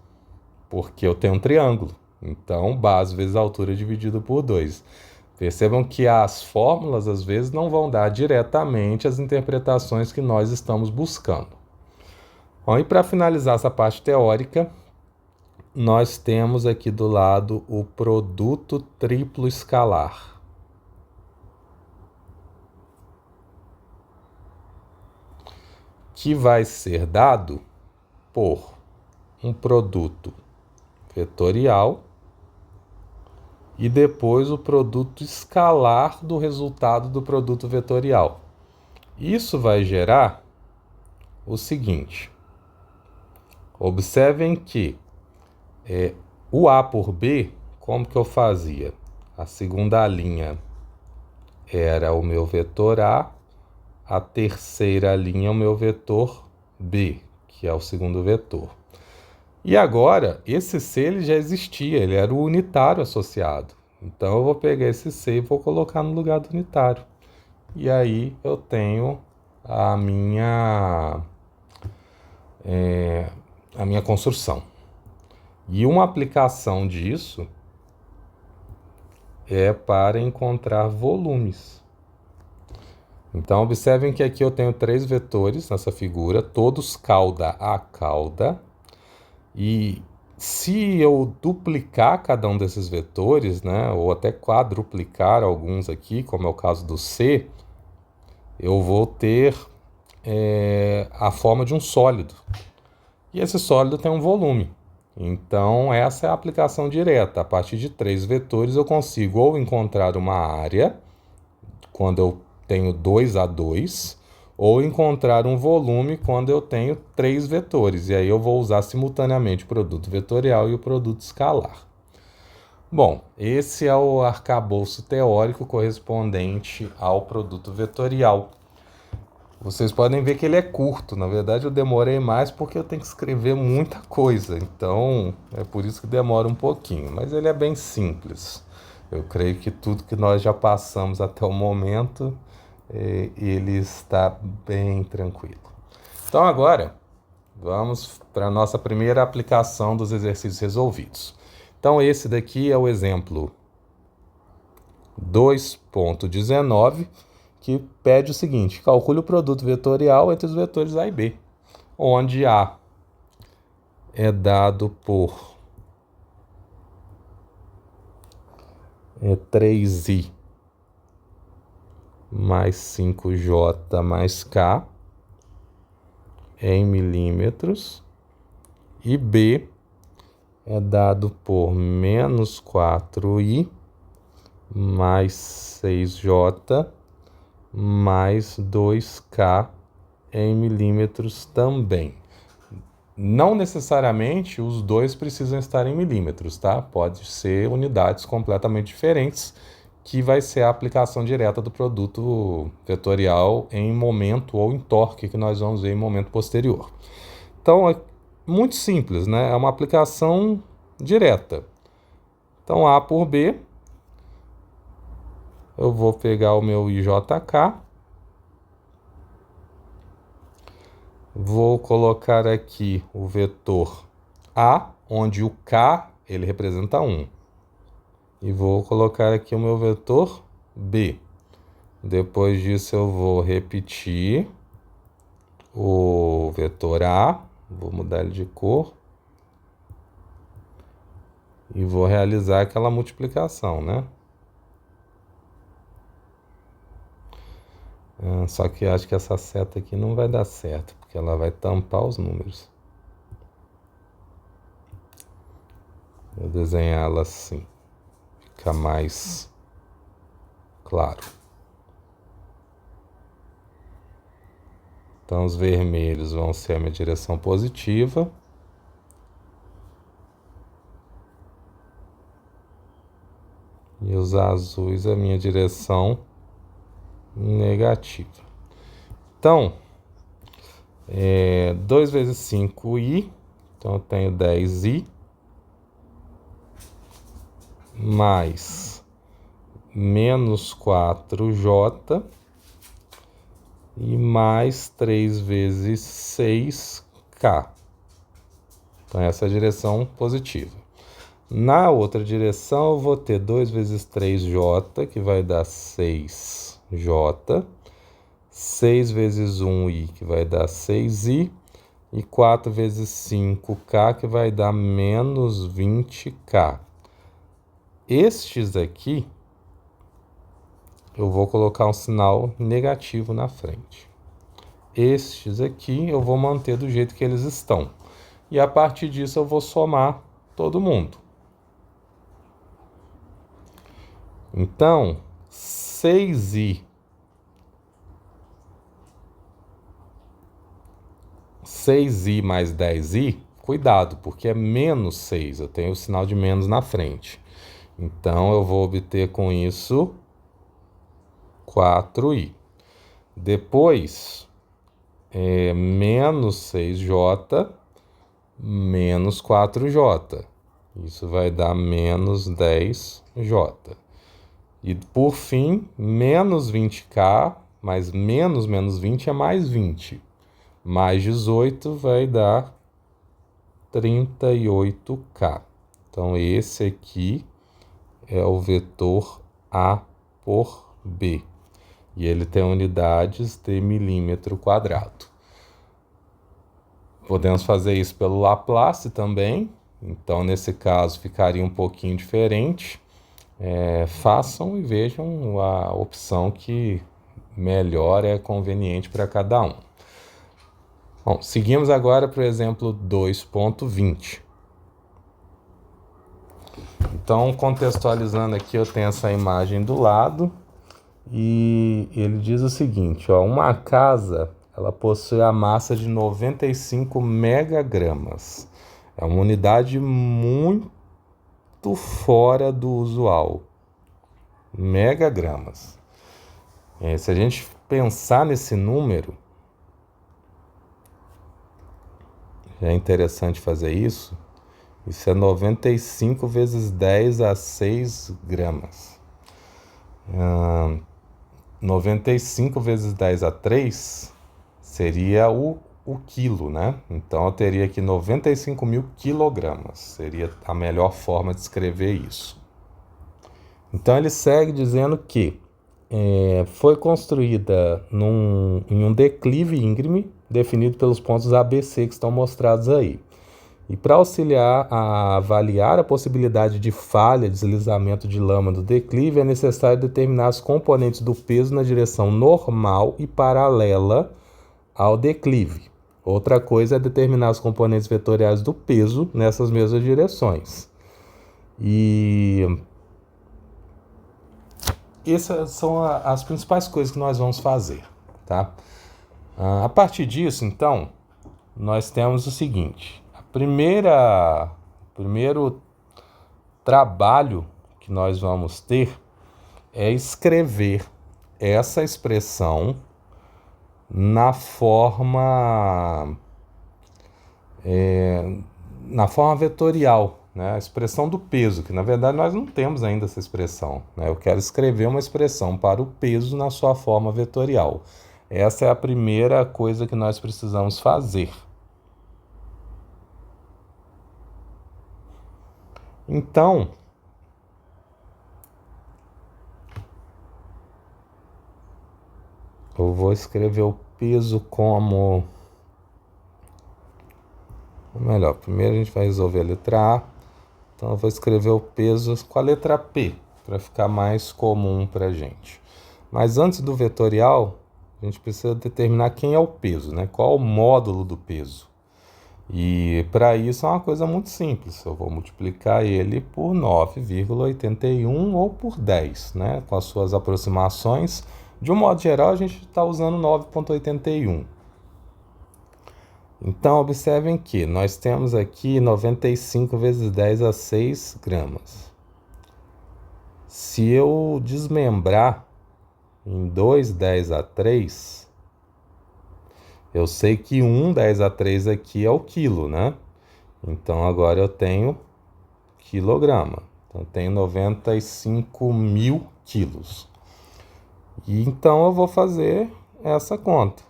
porque eu tenho um triângulo. Então, base vezes altura dividido por 2. Percebam que as fórmulas, às vezes, não vão dar diretamente as interpretações que nós estamos buscando. Bom, e para finalizar essa parte teórica, nós temos aqui do lado o produto triplo escalar. Que vai ser dado por um produto vetorial e depois o produto escalar do resultado do produto vetorial. Isso vai gerar o seguinte. Observem que o A por B, como que eu fazia? A segunda linha era o meu vetor A terceira linha é o meu vetor B, que é o segundo vetor. E agora, esse C ele já existia, ele era o unitário associado. Então, eu vou pegar esse C e vou colocar no lugar do unitário. E aí, eu tenho a minha construção. E uma aplicação disso é para encontrar volumes. Então, observem que aqui eu tenho 3 vetores nessa figura, todos cauda a cauda. E se eu duplicar cada um desses vetores, né, ou até quadruplicar alguns aqui, como é o caso do C, eu vou ter a forma de um sólido. E esse sólido tem um volume. Então, essa é a aplicação direta. A partir de 3 vetores, eu consigo ou encontrar uma área, quando eu tenho 2A2, ou encontrar um volume quando eu tenho 3 vetores. E aí eu vou usar simultaneamente o produto vetorial e o produto escalar. Bom, esse é o arcabouço teórico correspondente ao produto vetorial. Vocês podem ver que ele é curto. Na verdade, eu demorei mais porque eu tenho que escrever muita coisa. Então, é por isso que demora um pouquinho. Mas ele é bem simples. Eu creio que tudo que nós já passamos até o momento, ele está bem tranquilo. Então, agora, vamos para a nossa primeira aplicação dos exercícios resolvidos. Então, esse daqui é o exemplo 2.19, que pede o seguinte: calcule o produto vetorial entre os vetores A e B, onde A é dado por 3i mais 5j mais k em milímetros, e B é dado por menos 4i mais 6j mais 2k em milímetros também. Não necessariamente os dois precisam estar em milímetros, tá? Pode ser unidades completamente diferentes, que vai ser a aplicação direta do produto vetorial em momento ou em torque, que nós vamos ver em momento posterior. Então, é muito simples, né? É uma aplicação direta. Então, A por B, eu vou pegar o meu IJK, vou colocar aqui o vetor A, onde o K ele representa 1. E vou colocar aqui o meu vetor B. Depois disso eu vou repetir o vetor A, vou mudar ele de cor. E vou realizar aquela multiplicação, né? Só que eu acho que essa seta aqui não vai dar certo, porque ela vai tampar os números. Vou desenhá-la assim, fica mais claro. Então, os vermelhos vão ser a minha direção positiva. E os azuis a minha direção negativa. Então, 2 vezes 5i, então eu tenho 10i, mais menos 4j, e mais 3 vezes 6k. Então, essa é a direção positiva. Na outra direção, eu vou ter 2 vezes 3j, que vai dar 6j. 6 vezes 1i, que vai dar 6i. E 4 vezes 5k, que vai dar menos 20k. Estes aqui, eu vou colocar um sinal negativo na frente. Estes aqui, eu vou manter do jeito que eles estão. E a partir disso, eu vou somar todo mundo. Então, 6i mais 10i, cuidado, porque é menos 6, eu tenho o sinal de menos na frente. Então, eu vou obter com isso 4i. Depois, menos 6j menos 4j. Isso vai dar menos 10j. E, por fim, menos 20k, mais menos 20 é mais 20. Mais 18 vai dar 38k. Então, esse aqui é o vetor A por B. E ele tem unidades de milímetro quadrado. Podemos fazer isso pelo Laplace também. Então, nesse caso, ficaria um pouquinho diferente. Façam e vejam a opção que melhor é conveniente para cada um. Bom, seguimos agora para o exemplo 2.20. Então, contextualizando aqui, eu tenho essa imagem do lado e ele diz o seguinte, ó, uma casa, ela possui a massa de 95 megagramas. É uma unidade muito fora do usual. Megagramas. Se a gente pensar nesse número, é interessante fazer isso. Isso é 95 vezes 10 a 6 gramas. 95 vezes 10 a 3 seria o quilo, né? Então, eu teria aqui 95 mil quilogramas. Seria a melhor forma de escrever isso. Então, ele segue dizendo que foi construída em um declive íngreme, definido pelos pontos ABC que estão mostrados aí. E para auxiliar a avaliar a possibilidade de falha, deslizamento de lama do declive, é necessário determinar os componentes do peso na direção normal e paralela ao declive. Outra coisa é determinar os componentes vetoriais do peso nessas mesmas direções. E essas são as principais coisas que nós vamos fazer, tá? A partir disso, então, nós temos o seguinte. O primeiro trabalho que nós vamos ter é escrever essa expressão na forma vetorial, né, a expressão do peso, que na verdade nós não temos ainda essa expressão, né? Eu quero escrever uma expressão para o peso na sua forma vetorial. Essa é a primeira coisa que nós precisamos fazer. Então, eu vou escrever o peso como... Ou melhor, primeiro a gente vai resolver a letra A. Então eu vou escrever o peso com a letra P, para ficar mais comum para a gente. Mas antes do vetorial, a gente precisa determinar quem é o peso, né? Qual é o módulo do peso. E para isso é uma coisa muito simples. Eu vou multiplicar ele por 9,81 ou por 10, né? Com as suas aproximações. De um modo geral, a gente está usando 9,81. Então, observem que nós temos aqui 95 vezes 10 a 6 gramas. Se eu desmembrar em 2 10 a 3, eu sei que 1 10 a 3 aqui é o quilo, né? Então, agora eu tenho quilograma. Então, eu tenho 95 mil quilos. E então, eu vou fazer essa conta.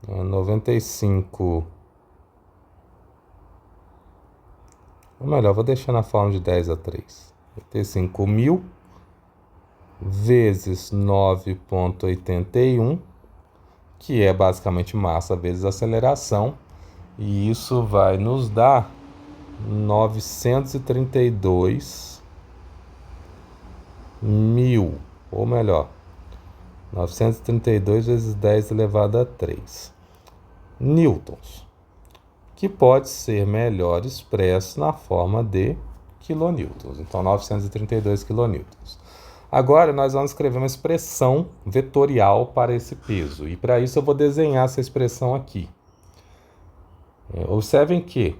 95... Ou melhor, vou deixar na forma de 10 a 3. Vou ter 5 mil vezes 9,81, que é basicamente massa vezes aceleração. E isso vai nos dar 932 mil, ou melhor, 932 vezes 10 elevado a 3 newtons, que pode ser melhor expresso na forma de quilonewtons. Então, 932 quilonewtons. Agora, nós vamos escrever uma expressão vetorial para esse peso. E para isso, eu vou desenhar essa expressão aqui. Observem que,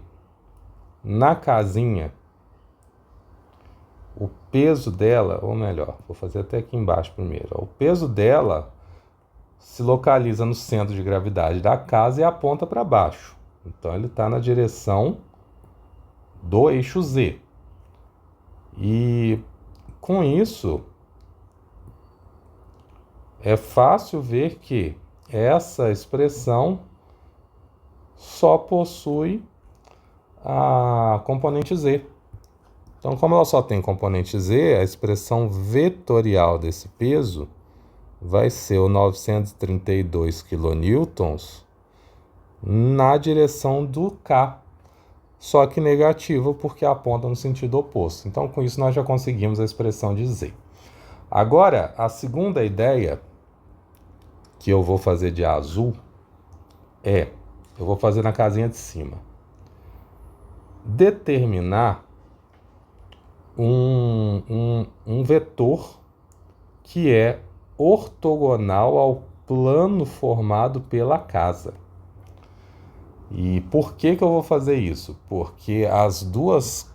na casinha, o peso dela, ou melhor, vou fazer até aqui embaixo primeiro. O peso dela se localiza no centro de gravidade da casa e aponta para baixo. Então, ele está na direção do eixo Z. E, com isso, é fácil ver que essa expressão só possui a componente Z. Então, como ela só tem componente Z, a expressão vetorial desse peso vai ser o 932 quilonewtons na direção do K, só que negativo porque aponta no sentido oposto. Então, com isso, nós já conseguimos a expressão de Z. Agora, a segunda ideia que eu vou fazer de azul eu vou fazer na casinha de cima, determinar um vetor que é ortogonal ao plano formado pela casa. E por que eu vou fazer isso? Porque as duas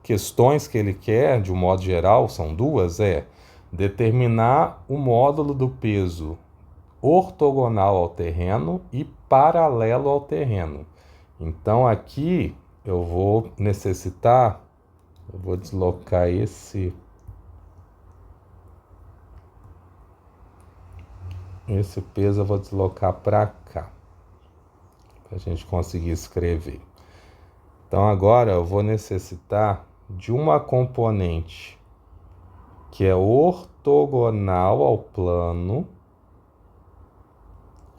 questões que ele quer, de um modo geral, são duas, determinar o módulo do peso ortogonal ao terreno e paralelo ao terreno. Então, aqui eu vou necessitar, eu vou deslocar esse peso, eu vou deslocar para cá, para a gente conseguir escrever. Então, agora eu vou necessitar de uma componente que é ortogonal ao plano,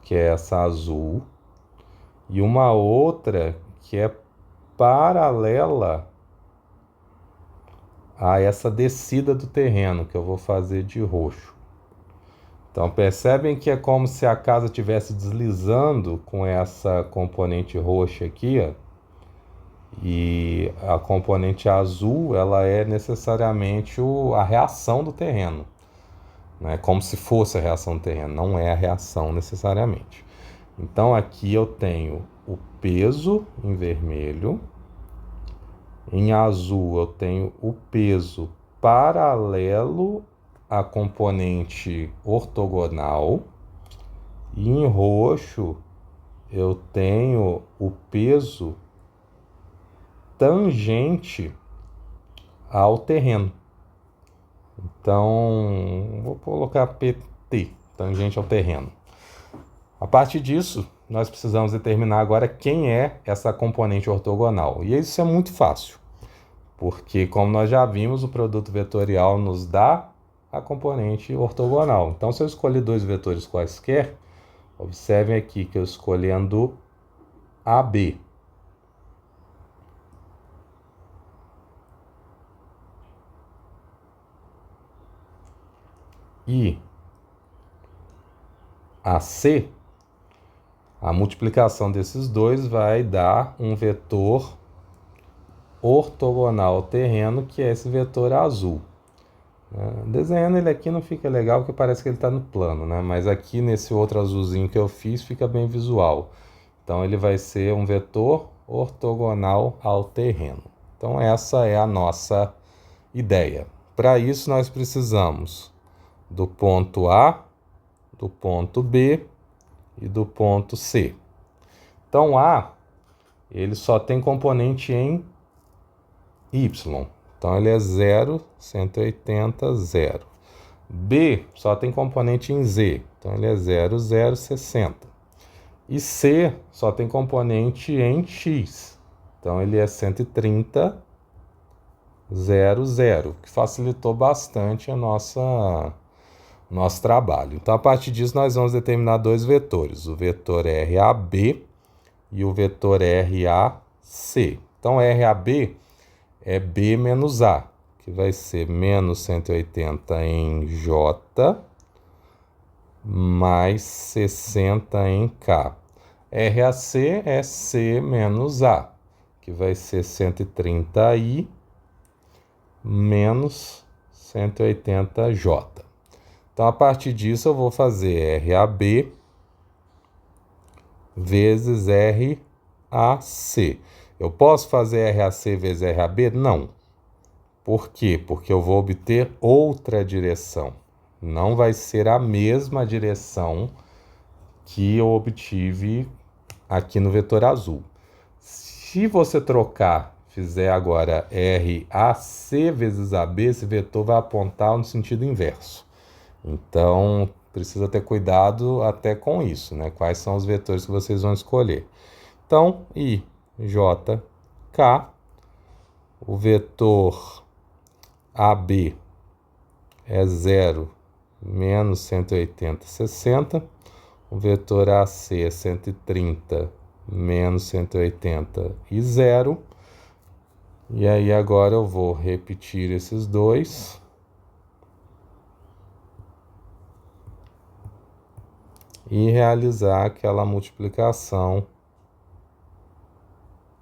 que é essa azul, e uma outra que é paralela a essa descida do terreno, que eu vou fazer de roxo. Então, percebem que é como se a casa estivesse deslizando com essa componente roxa aqui, ó, e a componente azul, ela é necessariamente a reação do terreno, né? Como se fosse a reação do terreno, não é a reação necessariamente. Então, aqui eu tenho o peso em vermelho, em azul eu tenho o peso paralelo à componente ortogonal, e em roxo eu tenho o peso tangente ao terreno. Então, vou colocar PT, tangente ao terreno. A partir disso, nós precisamos determinar agora quem é essa componente ortogonal. E isso é muito fácil, porque como nós já vimos, o produto vetorial nos dá a componente ortogonal. Então, se eu escolher dois vetores quaisquer, observem aqui que eu escolhendo AB. E AC, a multiplicação desses dois vai dar um vetor ortogonal ao terreno, que é esse vetor azul. Desenhando ele aqui não fica legal, porque parece que ele está no plano, né? Mas aqui nesse outro azulzinho que eu fiz fica bem visual. Então ele vai ser um vetor ortogonal ao terreno. Então essa é a nossa ideia. Para isso nós precisamos do ponto A, do ponto B e do ponto C. Então A, ele só tem componente em Y. Então ele é 0, 180, 0. B só tem componente em Z. Então ele é 0, 0, 60. E C só tem componente em X. Então ele é 130, 0, 0. Que facilitou bastante a nosso trabalho. Então a partir disso nós vamos determinar dois vetores. O vetor RAB e o vetor RAC. Então RAB é B menos A, que vai ser menos 180 em J, mais 60 em K. RAC é C menos A, que vai ser 130I menos 180J. Então, a partir disso, eu vou fazer RAB vezes RAC. Eu posso fazer RAC vezes RAB? Não. Por quê? Porque eu vou obter outra direção. Não vai ser a mesma direção que eu obtive aqui no vetor azul. Se você trocar, fizer agora RAC vezes AB, esse vetor vai apontar no sentido inverso. Então, precisa ter cuidado até com isso, né? Quais são os vetores que vocês vão escolher. Então, IJK, o vetor AB é 0, menos 180, 60. O vetor AC é 130, menos 180 e 0. E aí agora eu vou repetir esses dois. E realizar aquela multiplicação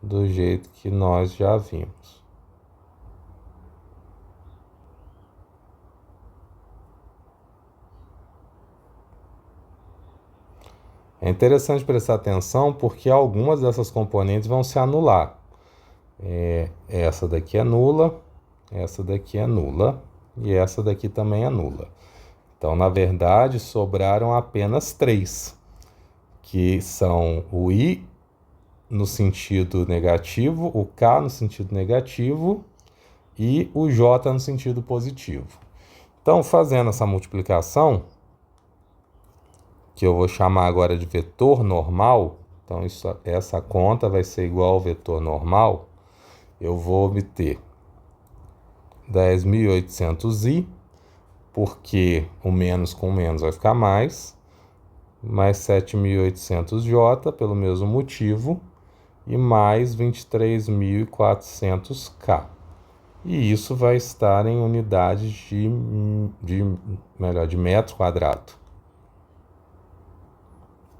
do jeito que nós já vimos. É interessante prestar atenção porque algumas dessas componentes vão se anular. Essa daqui é nula, essa daqui é nula e essa daqui também é nula. Então, na verdade, sobraram apenas 3, que são o I no sentido negativo, o K no sentido negativo e o J no sentido positivo. Então, fazendo essa multiplicação, que eu vou chamar agora de vetor normal, então essa conta vai ser igual ao vetor normal, eu vou obter 10.800i, porque o menos com menos vai ficar mais 7.800J, pelo mesmo motivo, e mais 23.400K. E isso vai estar em unidades de metro quadrado.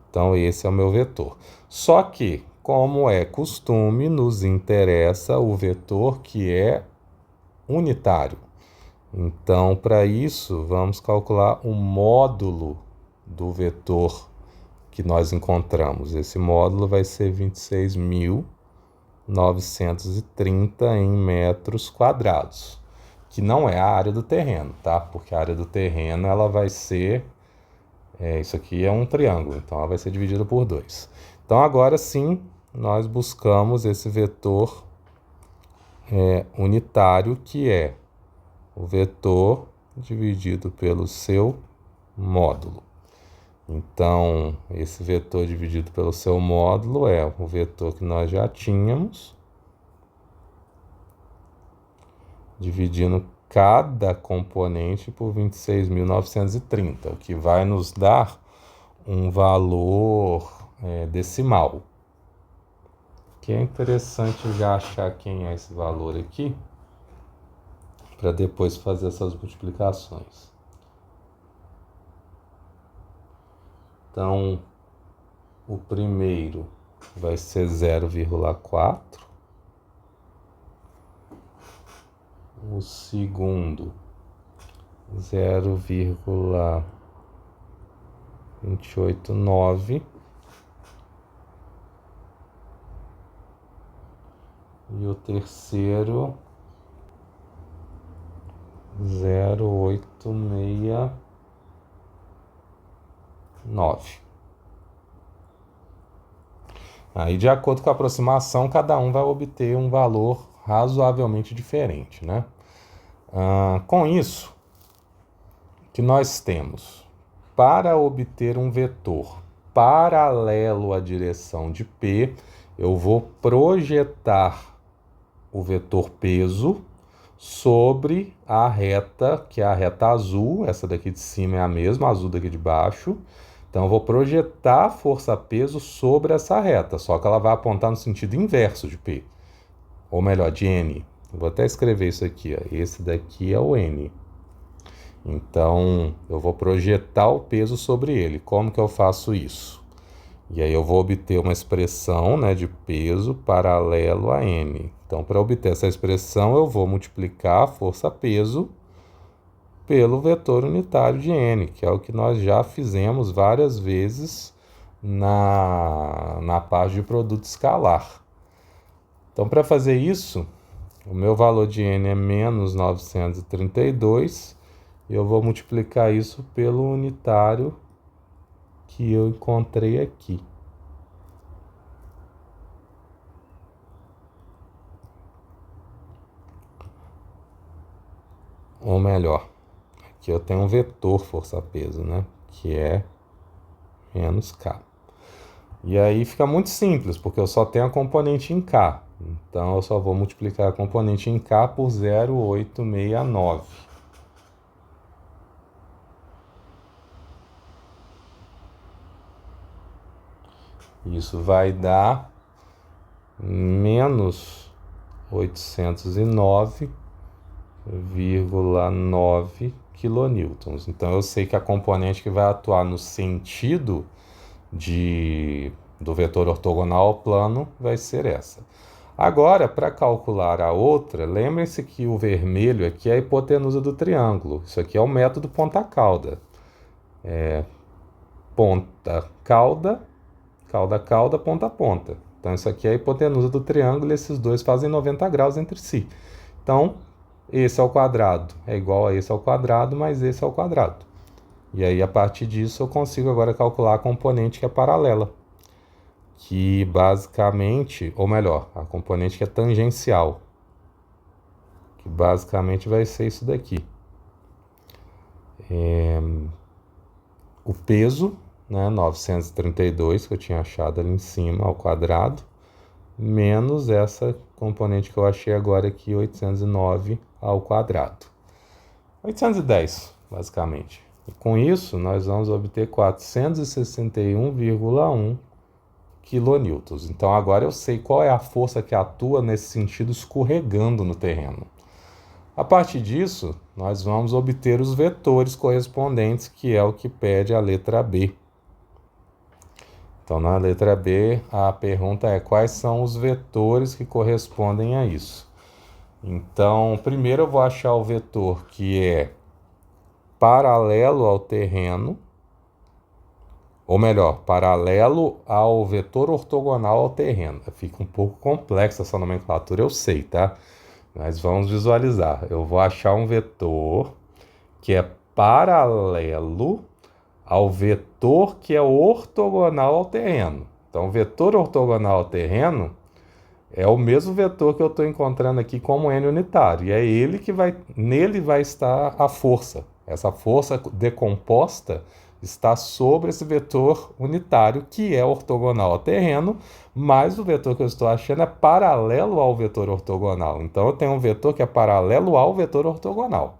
Então, esse é o meu vetor. Só que, como é costume, nos interessa o vetor que é unitário. Então, para isso, vamos calcular o módulo do vetor que nós encontramos. Esse módulo vai ser 26.930 em metros quadrados, que não é a área do terreno, tá? Porque a área do terreno ela vai ser... isso aqui é um triângulo, então ela vai ser dividida por 2. Então, agora sim, nós buscamos esse vetor unitário, que é o vetor dividido pelo seu módulo. Então, esse vetor dividido pelo seu módulo é o vetor que nós já tínhamos, dividindo cada componente por 26.930, o que vai nos dar um valor decimal. Que é interessante já achar quem é esse valor aqui, para depois fazer essas multiplicações. Então, o primeiro vai ser 0,4. O segundo, 0,289. E o terceiro, 0,869. Aí, de acordo com a aproximação, cada um vai obter um valor razoavelmente diferente, né? Com isso, que nós temos, para obter um vetor paralelo à direção de P, eu vou projetar o vetor peso sobre a reta, que é a reta azul. Essa daqui de cima é a mesma, a azul daqui de baixo. Então, eu vou projetar a força-peso sobre essa reta, só que ela vai apontar no sentido inverso de P. Ou melhor, de N. Eu vou até escrever isso aqui, ó. Esse daqui é o N. Então, eu vou projetar o peso sobre ele. Como que eu faço isso? E aí eu vou obter uma expressão, né, de peso paralelo a N. Então, para obter essa expressão, eu vou multiplicar a força-peso pelo vetor unitário de N, que é o que nós já fizemos várias vezes na parte de produto escalar. Então, para fazer isso, o meu valor de N é menos 932, e eu vou multiplicar isso pelo unitário que eu encontrei aqui. Ou melhor, aqui eu tenho um vetor força-peso, né? Que é menos K. E aí fica muito simples, porque eu só tenho a componente em K. Então, eu só vou multiplicar a componente em K por 0,869. Isso vai dar menos 809,9 quilonewtons. Então, eu sei que a componente que vai atuar no sentido do vetor ortogonal ao plano vai ser essa. Agora, para calcular a outra, lembrem-se que o vermelho aqui é a hipotenusa do triângulo. Isso aqui é o método ponta-cauda. Ponta-cauda, cauda-cauda, ponta-ponta. Então, isso aqui é a hipotenusa do triângulo e esses dois fazem 90 graus entre si. Então, esse ao quadrado é igual a esse ao quadrado, mais esse ao quadrado. E aí, a partir disso, eu consigo agora calcular a componente que é paralela, que basicamente, ou melhor, a componente que é tangencial, que basicamente vai ser isso daqui. O peso, né, 932, que eu tinha achado ali em cima, ao quadrado, menos essa componente que eu achei agora aqui, 809 ao quadrado. 810, basicamente. E com isso, nós vamos obter 461,1 quilonewtons. Então, agora eu sei qual é a força que atua nesse sentido escorregando no terreno. A partir disso, nós vamos obter os vetores correspondentes, que é o que pede a letra B. Então, na letra B, a pergunta é quais são os vetores que correspondem a isso. Então, primeiro eu vou achar o vetor que é paralelo ao terreno, ou melhor, paralelo ao vetor ortogonal ao terreno. Fica um pouco complexa essa nomenclatura, eu sei, tá? Mas vamos visualizar. Eu vou achar um vetor que é paralelo ao vetor que é ortogonal ao terreno. Então, o vetor ortogonal ao terreno É o mesmo vetor que eu estou encontrando aqui como n unitário. E é ele que nele vai estar a força. Essa força decomposta está sobre esse vetor unitário, que é ortogonal ao terreno, mas o vetor que eu estou achando é paralelo ao vetor ortogonal. Então eu tenho um vetor que é paralelo ao vetor ortogonal.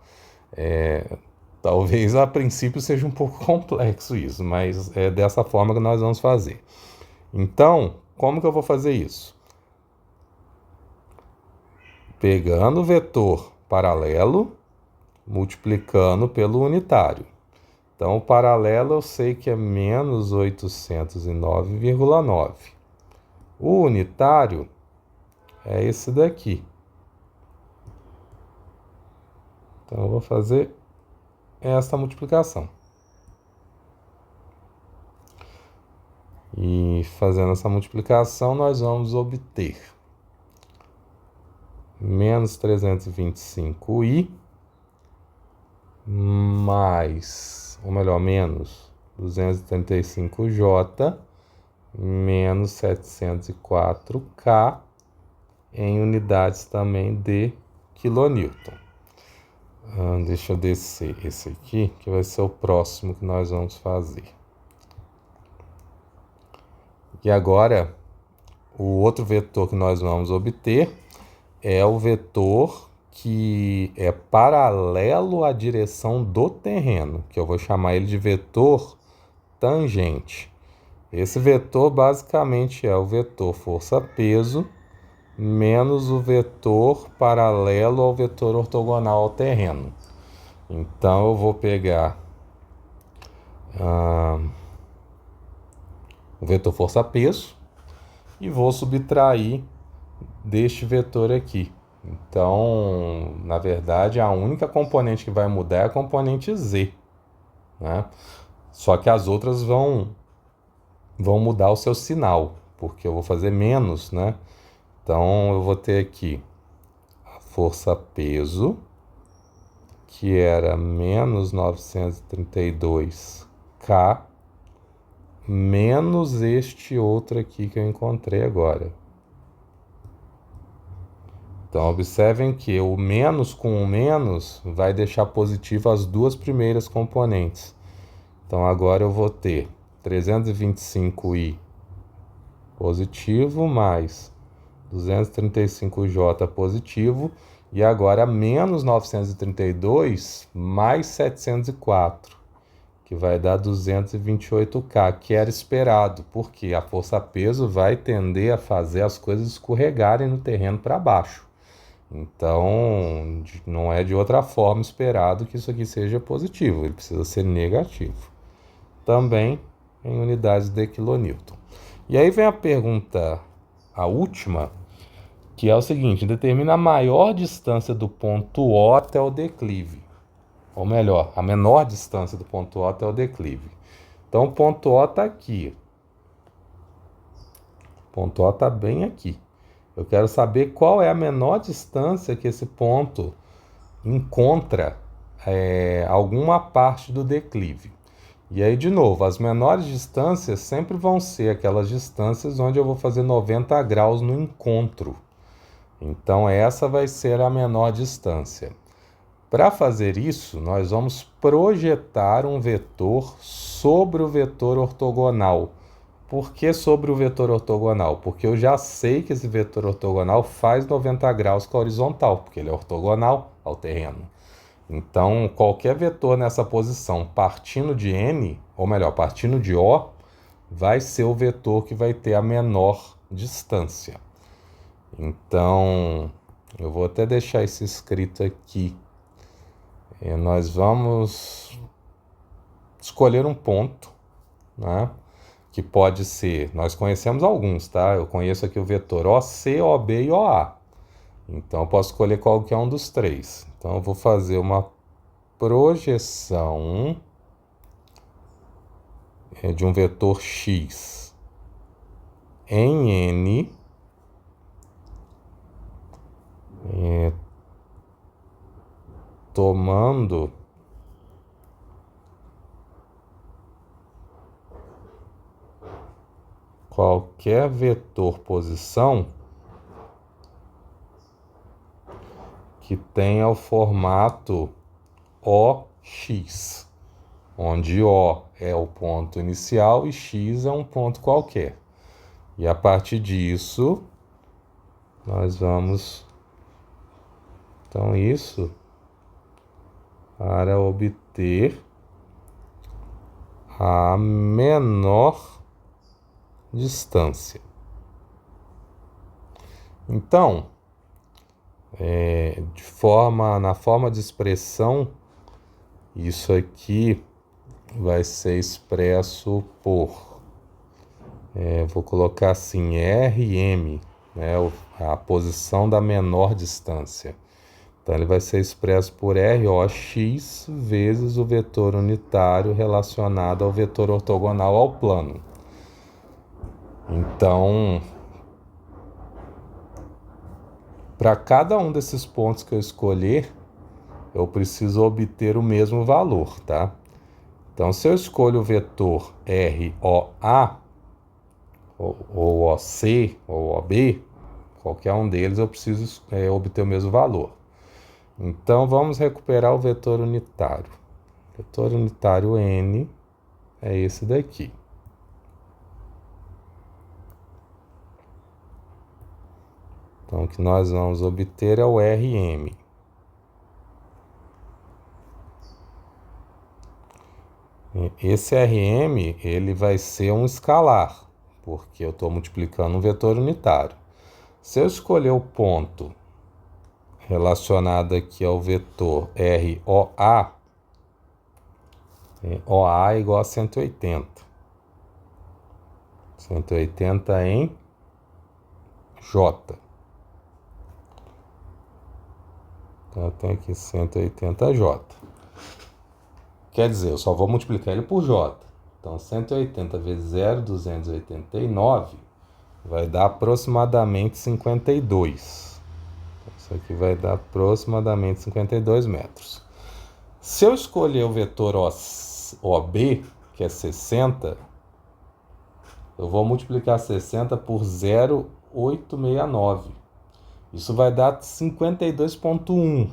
Talvez a princípio seja um pouco complexo isso, mas é dessa forma que nós vamos fazer. Então, como que eu vou fazer isso? Pegando o vetor paralelo, multiplicando pelo unitário. Então, o paralelo eu sei que é menos 809,9. O unitário é esse daqui. Então, eu vou fazer esta multiplicação. E fazendo essa multiplicação, nós vamos obter menos 325i mais, ou melhor, menos 235j menos 704K em unidades também de quilonewton. Deixa eu descer esse aqui, que vai ser o próximo que nós vamos fazer. E agora, o outro vetor que nós vamos obter é o vetor que é paralelo à direção do terreno, que eu vou chamar ele de vetor tangente. Esse vetor basicamente é o vetor força-peso menos o vetor paralelo ao vetor ortogonal ao terreno. Então eu vou pegar o vetor força-peso e vou subtrair deste vetor aqui. Então, na verdade, a única componente que vai mudar é a componente z, né? Só que as outras vão mudar o seu sinal, porque eu vou fazer menos, né? Então, eu vou ter aqui a força-peso, que era menos 932K, menos este outro aqui que eu encontrei agora. Então, observem que o menos com o menos vai deixar positivo as duas primeiras componentes. Então, agora eu vou ter 325i positivo mais 235j positivo. E agora menos 932 mais 704, que vai dar 228K, que era esperado, porque a força-peso vai tender a fazer as coisas escorregarem no terreno para baixo. Então, não é de outra forma esperado que isso aqui seja positivo, ele precisa ser negativo. Também em unidades de quilonewton. E aí vem a pergunta, a última, que é o seguinte: determina a maior distância do ponto O até o declive. Ou melhor, a menor distância do ponto O até o declive. Então, o ponto O está aqui. O ponto O está bem aqui. Eu quero saber qual é a menor distância que esse ponto encontra alguma parte do declive. E aí, de novo, as menores distâncias sempre vão ser aquelas distâncias onde eu vou fazer 90 graus no encontro. Então, essa vai ser a menor distância. Para fazer isso, nós vamos projetar um vetor sobre o vetor ortogonal. Por que sobre o vetor ortogonal? Porque eu já sei que esse vetor ortogonal faz 90 graus com a horizontal, porque ele é ortogonal ao terreno. Então, qualquer vetor nessa posição partindo de N, ou melhor, partindo de O, vai ser o vetor que vai ter a menor distância. Então, eu vou até deixar isso escrito aqui. Nós vamos escolher um ponto, né? Que pode ser, nós conhecemos alguns, tá? Eu conheço aqui o vetor OC, OB e OA. Então, eu posso escolher qualquer um dos três. Então, eu vou fazer uma projeção de um vetor X em N, tomando qualquer vetor posição que tenha o formato OX, onde O é o ponto inicial e X é um ponto qualquer. E a partir disso, nós vamos... Então, isso para obter a menor distância. Então, na forma de expressão, isso aqui vai ser expresso por, vou colocar assim, RM, né, a posição da menor distância. Então, ele vai ser expresso por ROX vezes o vetor unitário relacionado ao vetor ortogonal ao plano. Então, para cada um desses pontos que eu escolher, eu preciso obter o mesmo valor, tá? Então, se eu escolho o vetor ROA, ou OC, ou OB, qualquer um deles, eu preciso obter o mesmo valor. Então, vamos recuperar o vetor unitário. O vetor unitário N é esse daqui. Então, o que nós vamos obter é o RM. Esse RM, ele vai ser um escalar, porque eu estou multiplicando um vetor unitário. Se eu escolher o ponto relacionado aqui ao vetor ROA, OA é igual a 180. 180 em J. Então, eu tenho aqui 180J. Quer dizer, eu só vou multiplicar ele por J. Então, 180 vezes 0,289 vai dar aproximadamente 52. Então, isso aqui vai dar aproximadamente 52 metros. Se eu escolher o vetor OB, que é 60, eu vou multiplicar 60 por 0,869. Isso vai dar 52,1.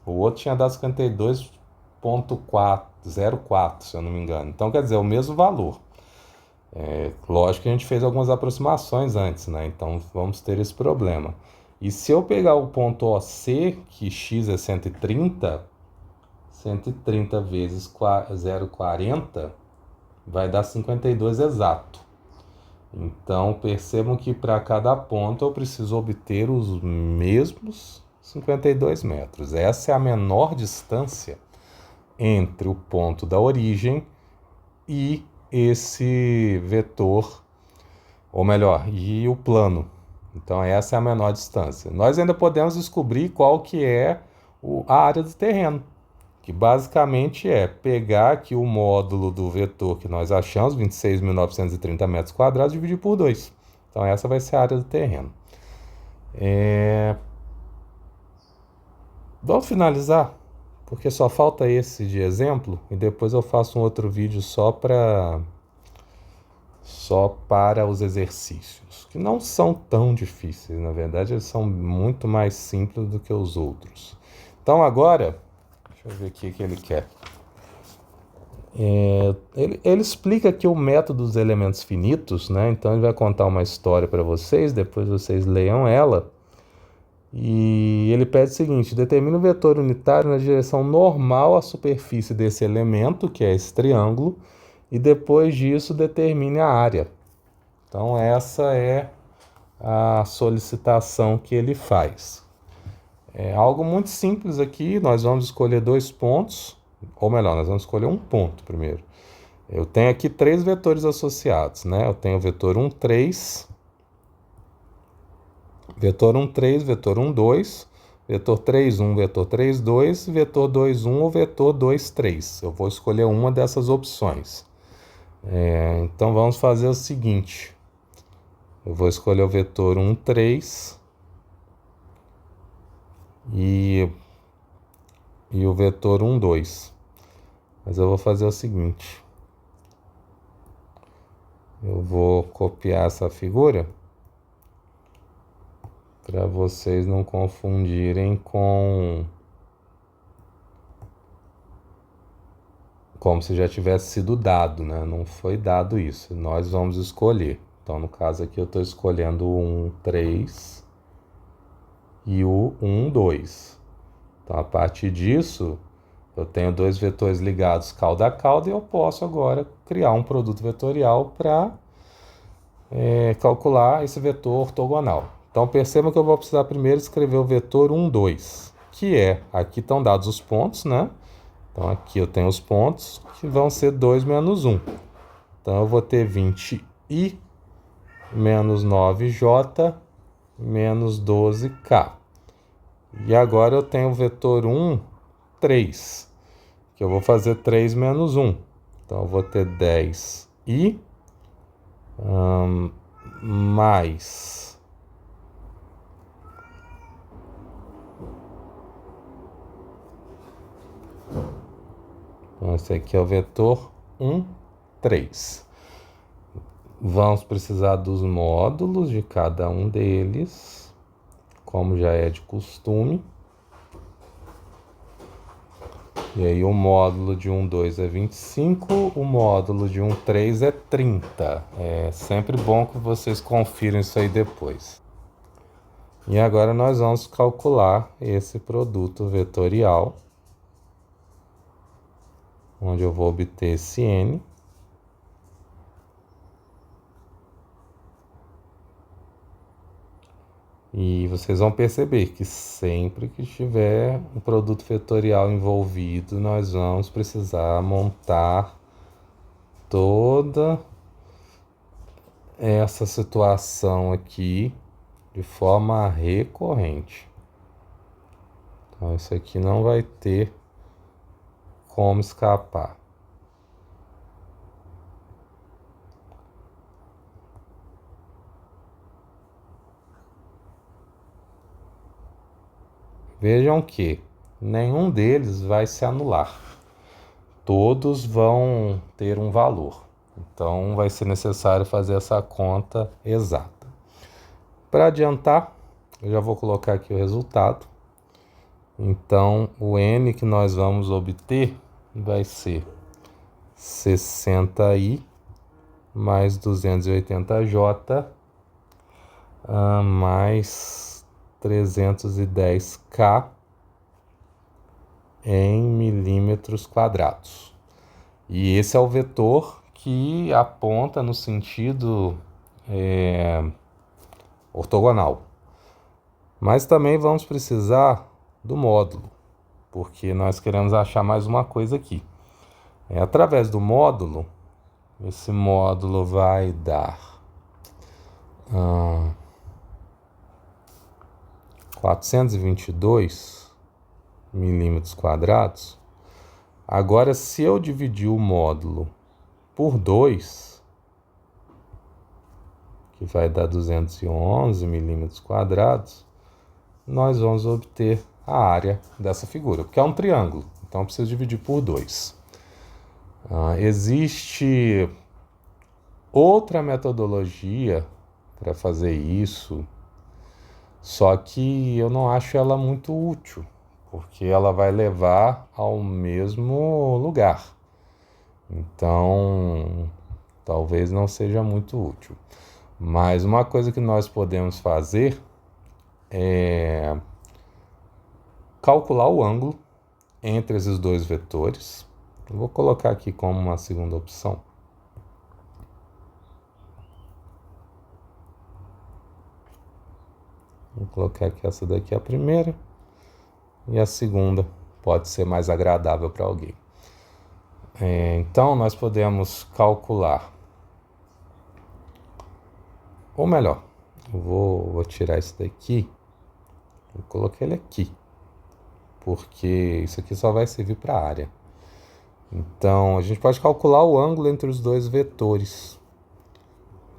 O outro tinha dado 52,04, se eu não me engano. Então, quer dizer, é o mesmo valor. Lógico que a gente fez algumas aproximações antes, né? Então, vamos ter esse problema. E se eu pegar o ponto OC, que x é 130, 130 vezes 0,40 vai dar 52 exato. Então, percebam que para cada ponto eu preciso obter os mesmos 52 metros. Essa é a menor distância entre o ponto da origem e esse vetor, ou melhor, e o plano. Então, essa é a menor distância. Nós ainda podemos descobrir qual que é a área do terreno, que basicamente é pegar aqui o módulo do vetor que nós achamos, 26.930 metros quadrados, dividir por 2. Então, essa vai ser a área do terreno. Vamos finalizar, porque só falta esse de exemplo, e depois eu faço um outro vídeo só para os exercícios, que não são tão difíceis, na verdade, eles são muito mais simples do que os outros. Então, agora... Deixa eu ver aqui o que ele quer. Ele explica aqui o método dos elementos finitos, né? Então ele vai contar uma história para vocês, depois vocês leiam ela. E ele pede o seguinte: determine o vetor unitário na direção normal à superfície desse elemento, que é esse triângulo, e depois disso determine a área. Então essa é a solicitação que ele faz. É algo muito simples aqui, nós vamos escolher 2 pontos, ou melhor, nós vamos escolher um ponto primeiro. Eu tenho aqui 3 vetores associados, né? Eu tenho o vetor 1, 3, vetor 1, 3, vetor 1, 2, vetor 3, 1, vetor 3, 2, vetor 2, 1 ou vetor 2, 3. Eu vou escolher uma dessas opções. Então vamos fazer o seguinte, eu vou escolher o vetor 1, 3... E o vetor 1, 2. Mas eu vou fazer o seguinte. Eu vou copiar essa figura. para vocês não confundirem com como se já tivesse sido dado, né? Não foi dado isso. Nós vamos escolher. Então, no caso aqui, eu estou escolhendo o 1, 3 e o 1, 2. Então, a partir disso, eu tenho dois vetores ligados cauda a cauda e eu posso agora criar um produto vetorial para calcular esse vetor ortogonal. Então, perceba que eu vou precisar primeiro escrever o vetor 1, 2, que é, aqui estão dados os pontos, né? Então, aqui eu tenho os pontos, que vão ser 2 menos 1. Então, eu vou ter 20i menos 9j menos 12k. E agora eu tenho o vetor 1, 3, que eu vou fazer 3 menos 1. Então, eu vou ter 10i mais... Então, esse aqui é o vetor 1, 3. Vamos precisar dos módulos de cada um deles, como já é de costume. E aí o módulo de 1, 2 é 25, o módulo de 1, 3 é 30. É sempre bom que vocês confiram isso aí depois. E agora nós vamos calcular esse produto vetorial, onde eu vou obter esse n. E vocês vão perceber que sempre que tiver um produto vetorial envolvido, nós vamos precisar montar toda essa situação aqui de forma recorrente. Então, isso aqui não vai ter como escapar. Vejam que nenhum deles vai se anular. Todos vão ter um valor. Então, vai ser necessário fazer essa conta exata. Para adiantar, eu já vou colocar aqui o resultado. Então, o n que nós vamos obter vai ser 60i mais 280j mais 310k em milímetros quadrados. E esse é o vetor que aponta no sentido ortogonal. Mas também vamos precisar do módulo, porque nós queremos achar mais uma coisa aqui. Através do módulo, esse módulo vai dar 422 milímetros quadrados. Agora, se eu dividir o módulo por 2, que vai dar 211 milímetros quadrados, nós vamos obter a área dessa figura, porque é um triângulo, então eu preciso dividir por 2. Existe outra metodologia para fazer isso, só que eu não acho ela muito útil, porque ela vai levar ao mesmo lugar. Então, talvez não seja muito útil. Mas uma coisa que nós podemos fazer é calcular o ângulo entre esses dois vetores. Eu vou colocar aqui como uma segunda opção. Vou colocar aqui essa daqui a primeira. E a segunda pode ser mais agradável para alguém. Então, nós podemos calcular. Ou melhor, eu vou tirar isso daqui. Eu coloquei ele aqui. Porque isso aqui só vai servir para a área. Então, a gente pode calcular o ângulo entre os dois vetores,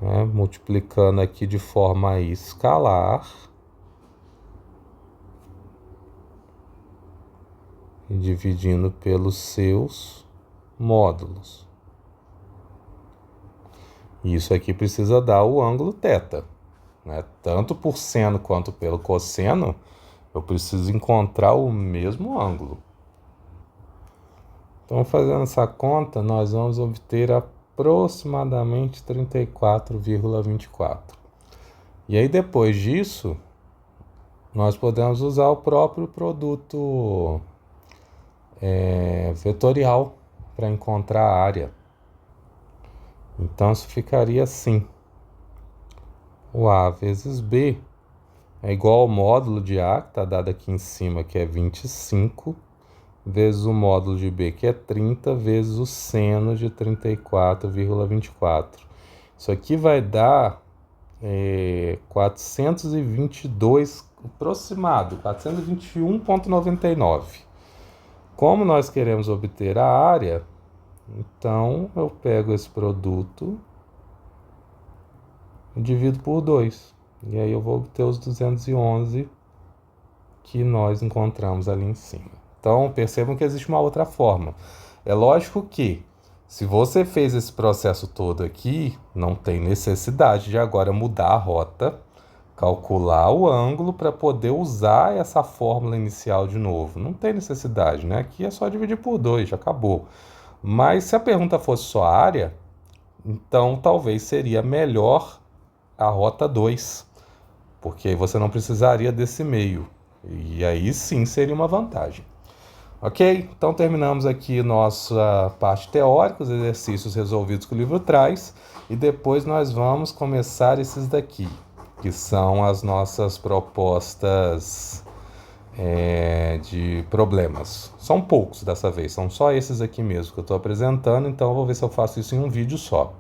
né? Multiplicando aqui de forma escalar. E dividindo pelos seus módulos. Isso aqui precisa dar o ângulo θ. né? Tanto por seno quanto pelo cosseno, eu preciso encontrar o mesmo ângulo. Então, fazendo essa conta, nós vamos obter aproximadamente 34,24. E aí, depois disso, nós podemos usar o próprio produto vetorial para encontrar a área. Então, isso ficaria assim. O A vezes B é igual ao módulo de A, que está dado aqui em cima, que é 25, vezes o módulo de B, que é 30, vezes o seno de 34,24. Isso aqui vai dar 422, aproximado, 421,99. Como nós queremos obter a área, então eu pego esse produto e divido por 2. E aí eu vou obter os 211 que nós encontramos ali em cima. Então percebam que existe uma outra forma. É lógico que se você fez esse processo todo aqui, não tem necessidade de agora mudar a rota, calcular o ângulo para poder usar essa fórmula inicial de novo. Não tem necessidade, né? Aqui é só dividir por 2, já acabou. Mas se a pergunta fosse só área, então talvez seria melhor a rota 2, porque aí você não precisaria desse meio. E aí sim seria uma vantagem. Ok? Então terminamos aqui nossa parte teórica, os exercícios resolvidos que o livro traz, e depois nós vamos começar esses daqui, que são as nossas propostas de problemas. São poucos dessa vez, são só esses aqui mesmo que eu estou apresentando, então eu vou ver se eu faço isso em um vídeo só.